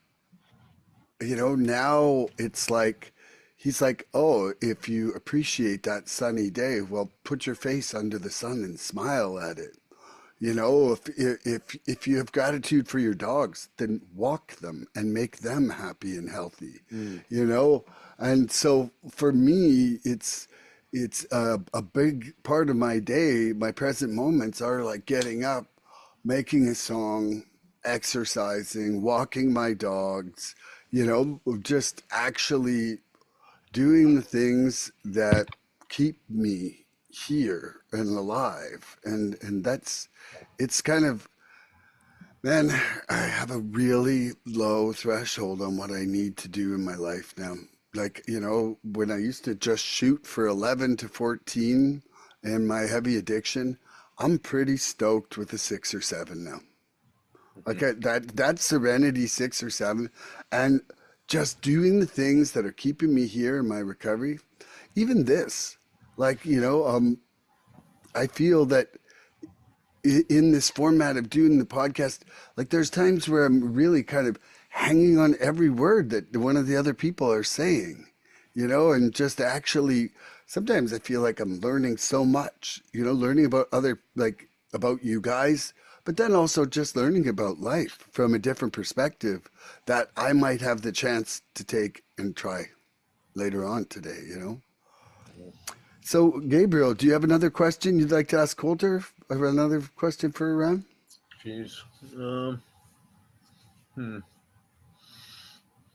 now it's like, he's like, oh, if you appreciate that sunny day, well, put your face under the sun and smile at it. If you have gratitude for your dogs, then walk them and make them happy and healthy. Mm. And so for me, it's a big part of my day. My present moments are like getting up, making a song, exercising, walking my dogs, you know, just actually doing the things that keep me here and alive. And that's, it's kind of, man, I have a really low threshold on what I need to do in my life now. Like, you know, when I used to just shoot for 11 to 14 and my heavy addiction, I'm pretty stoked with a 6 or 7 now. Mhm. Okay, that serenity 6 or 7, and just doing the things that are keeping me here in my recovery. Even this, like, you know, I feel that in this format of doing the podcast, like there's times where I'm really kind of hanging on every word that one of the other people are saying, you know, and just actually sometimes I feel like I'm learning so much, you know, learning about other, like about you guys, but then also just learning about life from a different perspective that I might have the chance to take and try later on today, you know? So, Gabriel, do you have another question you'd like to ask Colter? Or another question for Ram? Jeez. Um, hmm.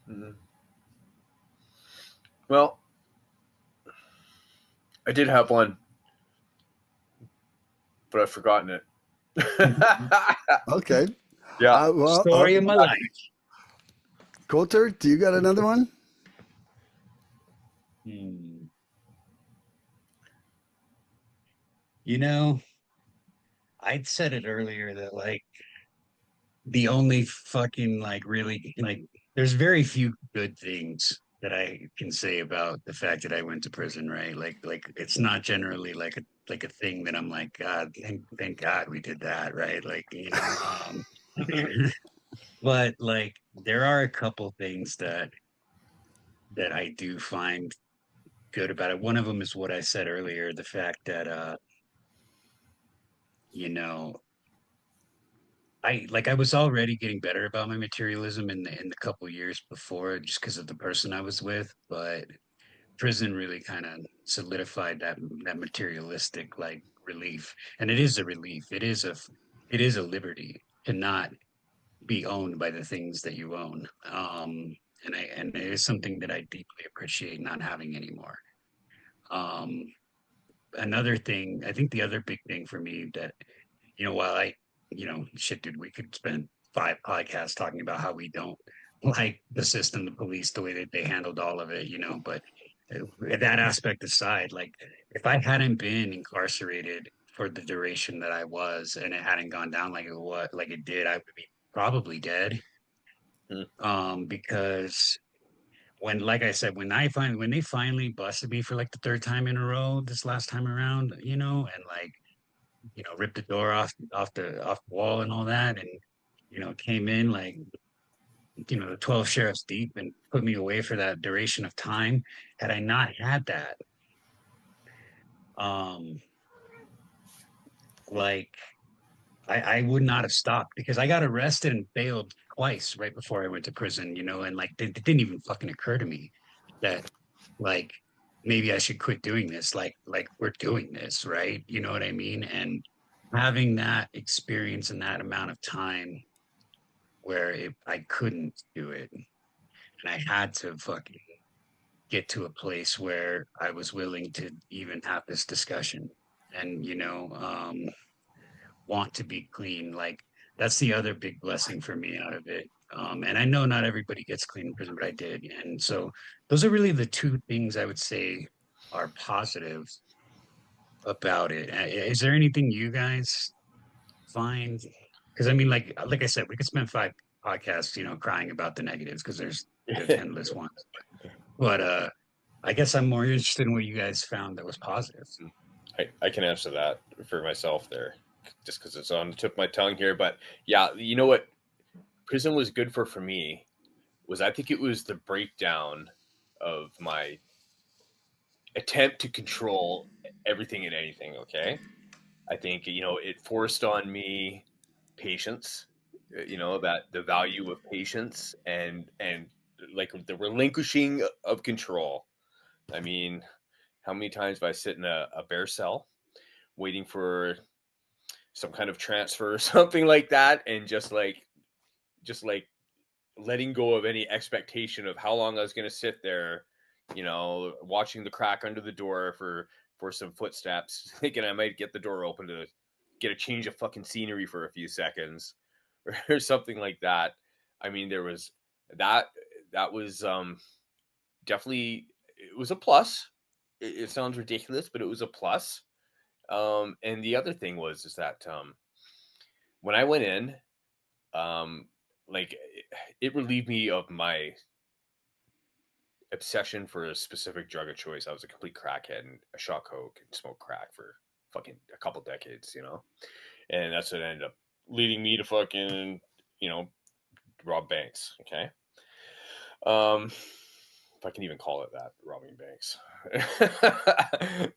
Hmm. Well, I did have one, but I've forgotten it. Okay. Yeah. Well, Story of my life. Colter, do you got another one? Hmm. You know, I'd said it earlier that like the only fucking like really like there's very few good things that I can say about the fact that I went to prison, right? Like it's not generally like a thing that I'm like, God, thank God we did that, right? Like, you know, but like there are a couple things that I do find good about it. One of them is what I said earlier, the fact that you know, I was already getting better about my materialism in the couple years before just because of the person I was with, but prison really kind of solidified that materialistic like relief. And it is a relief. It is a liberty to not be owned by the things that you own. And it is something that I deeply appreciate not having anymore. Um, Another thing, I think the other big thing for me that, while shit, dude, we could spend 5 podcasts talking about how we don't like the system, the police, the way that they handled all of it, but that aspect aside, like if I hadn't been incarcerated for the duration that I was and it hadn't gone down like it did, I would be probably dead. Hmm. Because like I said, when they finally busted me for like the third time in a row this last time around, and like ripped the door off the wall and all that, and came in like the 12 sheriffs deep and put me away for that duration of time. Had I not had that, um, like I would not have stopped because I got arrested and bailed twice right before I went to prison, and like it didn't even fucking occur to me that like maybe I should quit doing this. Like we're doing this, right? You know what I mean? And having that experience in that amount of time where I couldn't do it and I had to fucking get to a place where I was willing to even have this discussion and want to be clean. Like that's the other big blessing for me out of it. And I know not everybody gets clean in prison, but I did. And so those are really the two things I would say are positive about it. Is there anything you guys find? Because I mean, like I said, we could spend 5 podcasts, crying about the negatives because there's endless ones. But I guess I'm more interested in what you guys found that was positive. I can answer that for myself there, just because it's on the tip of my tongue here. But yeah, you know what prison was good for me was I think it was the breakdown of my attempt to control everything and anything. Okay, I think it forced on me patience. That the value of patience and like the relinquishing of control. I mean, how many times have I sit in a bear cell waiting for some kind of transfer or something like that, and just like letting go of any expectation of how long I was going to sit there, you know, watching the crack under the door for some footsteps, thinking I might get the door open to get a change of fucking scenery for a few seconds or something like that. I mean, there was that that was definitely, it was a plus. It sounds ridiculous, but it was a plus. And the other thing was is that when I went in, like it relieved me of my obsession for a specific drug of choice. I was a complete crackhead and I shot coke and smoked crack for fucking a couple decades, you know, and that's what ended up leading me to fucking, you know, rob banks. Okay, if I can even call it that, robbing banks,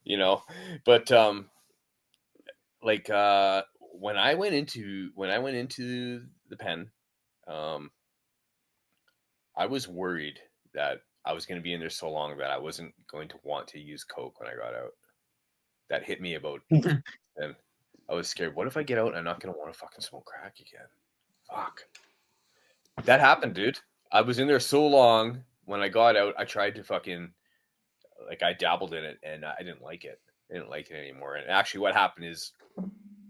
you know, but like when I went into the pen, um, I was worried that I was going to be in there so long that I wasn't going to want to use coke when I got out. That hit me about, and I was scared. What if I get out and I'm not going to want to fucking smoke crack again? Fuck. That happened, dude. I was in there so long. When I got out, I tried to fucking, like, I dabbled in it and I didn't like it. I didn't like it anymore. And actually, what happened is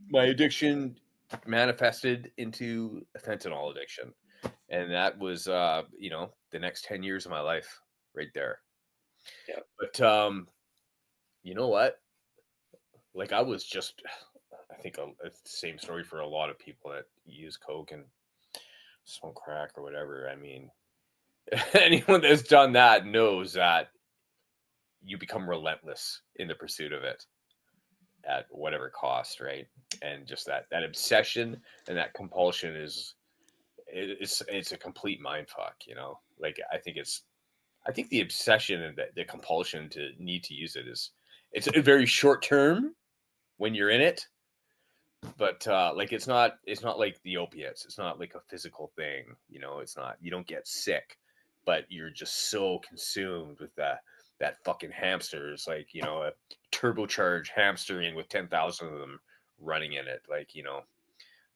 my addiction manifested into a fentanyl addiction, and that was you know, the next 10 years of my life right there. Yeah. But you know what, like I was just, I think it's the same story for a lot of people that use coke and smoke crack or whatever. I mean, anyone that's done that knows that you become relentless in the pursuit of it at whatever cost, right? And just that obsession and that compulsion is, it's a complete mind fuck, you know. Like I think the obsession and the compulsion to need to use it is, it's a very short term when you're in it, but like it's not like the opiates. It's not like a physical thing, you know. It's not, you don't get sick, but you're just so consumed with that fucking hamster. It's like, you know, a turbocharged hamstering with 10,000 of them running in it. Like, you know,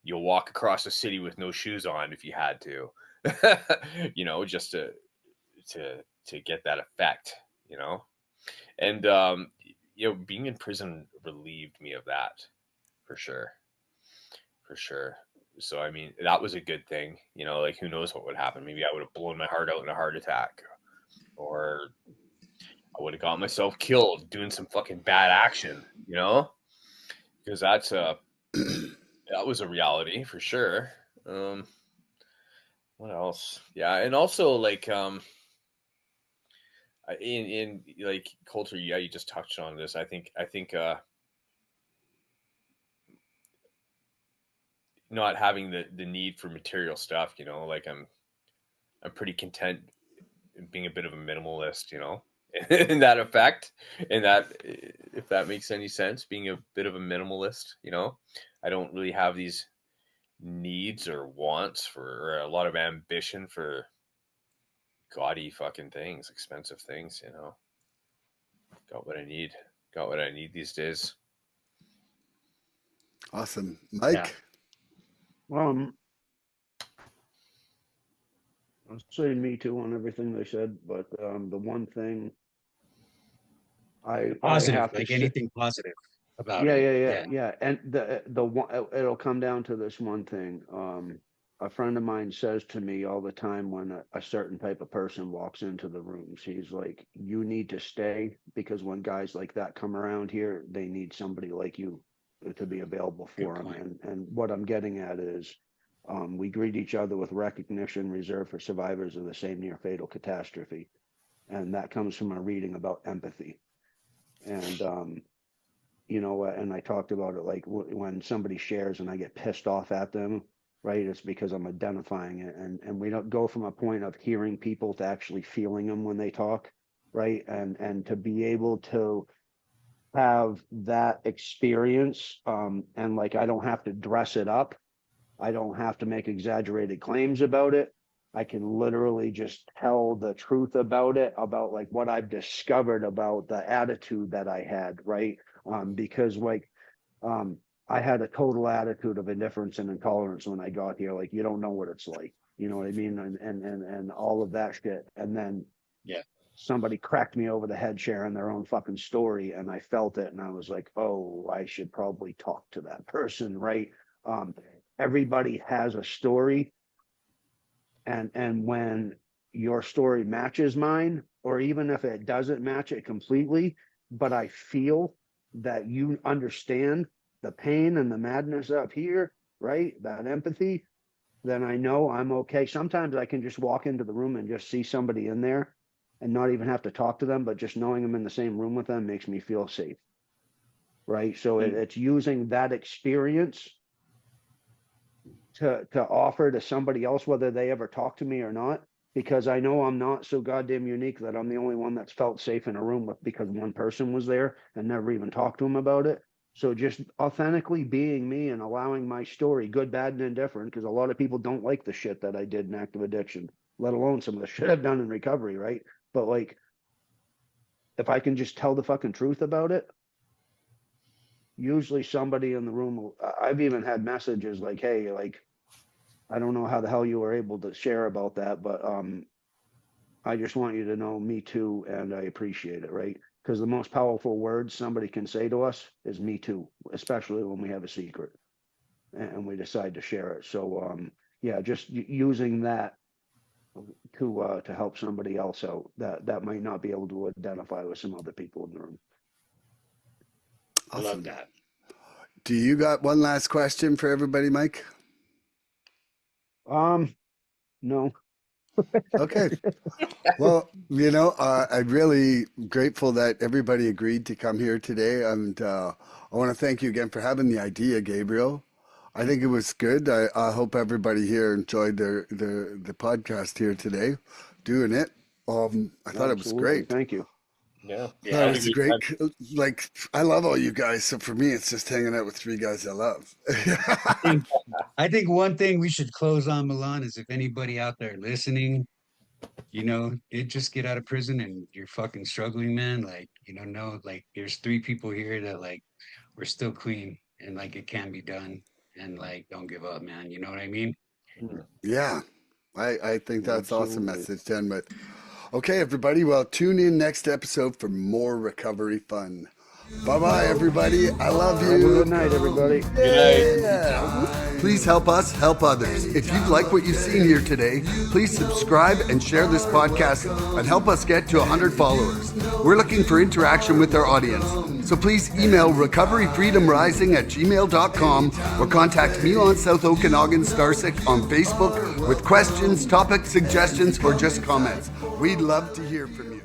you'll walk across the city with no shoes on if you had to, you know, just to get that effect, you know. And you know, being in prison relieved me of that, for sure, for sure. So I mean, that was a good thing, you know. Like, who knows what would happen? Maybe I would have blown my heart out in a heart attack, or I would have got myself killed doing some fucking bad action, you know, because that was a reality for sure. Um, what else? Yeah, and also like in like culture, yeah, you just touched on this. I think not having the need for material stuff, you know, like I'm pretty content being a bit of a minimalist, you know, in that effect, and that, if that makes any sense, being a bit of a minimalist, you know, I don't really have these needs or wants for, or a lot of ambition for gaudy fucking things, expensive things, you know. Got what I need. Got what I need these days. Awesome. Yeah. Mike? I'll say me too on everything they said, but the one thing I Positive, have to like say, anything positive about yeah, it. yeah, yeah, Yeah. yeah. And the one, it'll come down to this one thing. A friend of mine says to me all the time when a certain type of person walks into the rooms, he's like, "You need to stay because when guys like that come around here, they need somebody like you to be available Good for them." point. And what I'm getting at is, we greet each other with recognition reserved for survivors of the same near fatal catastrophe, and that comes from a reading about empathy. And you know, and I talked about it like when somebody shares and I get pissed off at them, right? It's because I'm identifying it, and we don't go from a point of hearing people to actually feeling them when they talk, right? And to be able to have that experience, and like I don't have to dress it up, I don't have to make exaggerated claims about it. I can literally just tell the truth about it, about like what I've discovered about the attitude that I had, right? Because like um I had a total attitude of indifference and intolerance when I got here. Like, you don't know what it's like. You know what I mean? And all of that shit. And then Yeah. somebody cracked me over the head sharing their own fucking story, and I felt it, and I was like, oh, I should probably talk to that person, right? Everybody has a story, and when your story matches mine, or even if it doesn't match it completely, but I feel that you understand the pain and the madness up here, right? That empathy, then I know I'm okay. Sometimes I can just walk into the room and just see somebody in there and not even have to talk to them, but just knowing I'm in the same room with them makes me feel safe. Right. So it's using that experience to offer to somebody else, whether they ever talk to me or not, because I know I'm not so goddamn unique that I'm the only one that's felt safe in a room with, because one person was there and never even talked to him about it. So just authentically being me and allowing my story, good, bad, and indifferent, because a lot of people don't like the shit that I did in active addiction, let alone some of the shit I've done in recovery, right? But like, if I can just tell the fucking truth about it, usually somebody in the room, I've even had messages like, hey, like, I don't know how the hell you were able to share about that, but I just want you to know, me too, and I appreciate it, right? Because the most powerful words somebody can say to us is me too, especially when we have a secret and we decide to share it. So yeah, just using that to help somebody else out that might not be able to identify with some other people in the room. I love that. Do you got one last question for everybody, Mike? No. Okay. Well, I'm really grateful that everybody agreed to come here today. And I want to thank you again for having the idea, Gabriel. I think it was good. I hope everybody here enjoyed the podcast here today, doing it. I thought it was Absolutely. great. Thank you. Yeah. That was great. Like, I love all you guys. So for me, it's just hanging out with three guys I love. I think one thing we should close on, Milan, is if anybody out there listening, did just get out of prison and you're fucking struggling, man, like, no, like there's three people here that like we're still clean and like it can be done, and like don't give up, man. You know what I mean? Yeah, I think that's awesome Absolutely. message, Jen. But okay, everybody. Well, tune in next episode for more recovery fun. Bye-bye, everybody. I love Have a you. good night, everybody. Good night. Yeah. Please help us help others. If you'd like what you've seen here today, please subscribe and share this podcast and help us get to 100 followers. We're looking for interaction with our audience. So please email recoveryfreedomrising@gmail.com or contact Milan South Okanagan Starcic on Facebook with questions, topic suggestions, or just comments. We'd love to hear from you.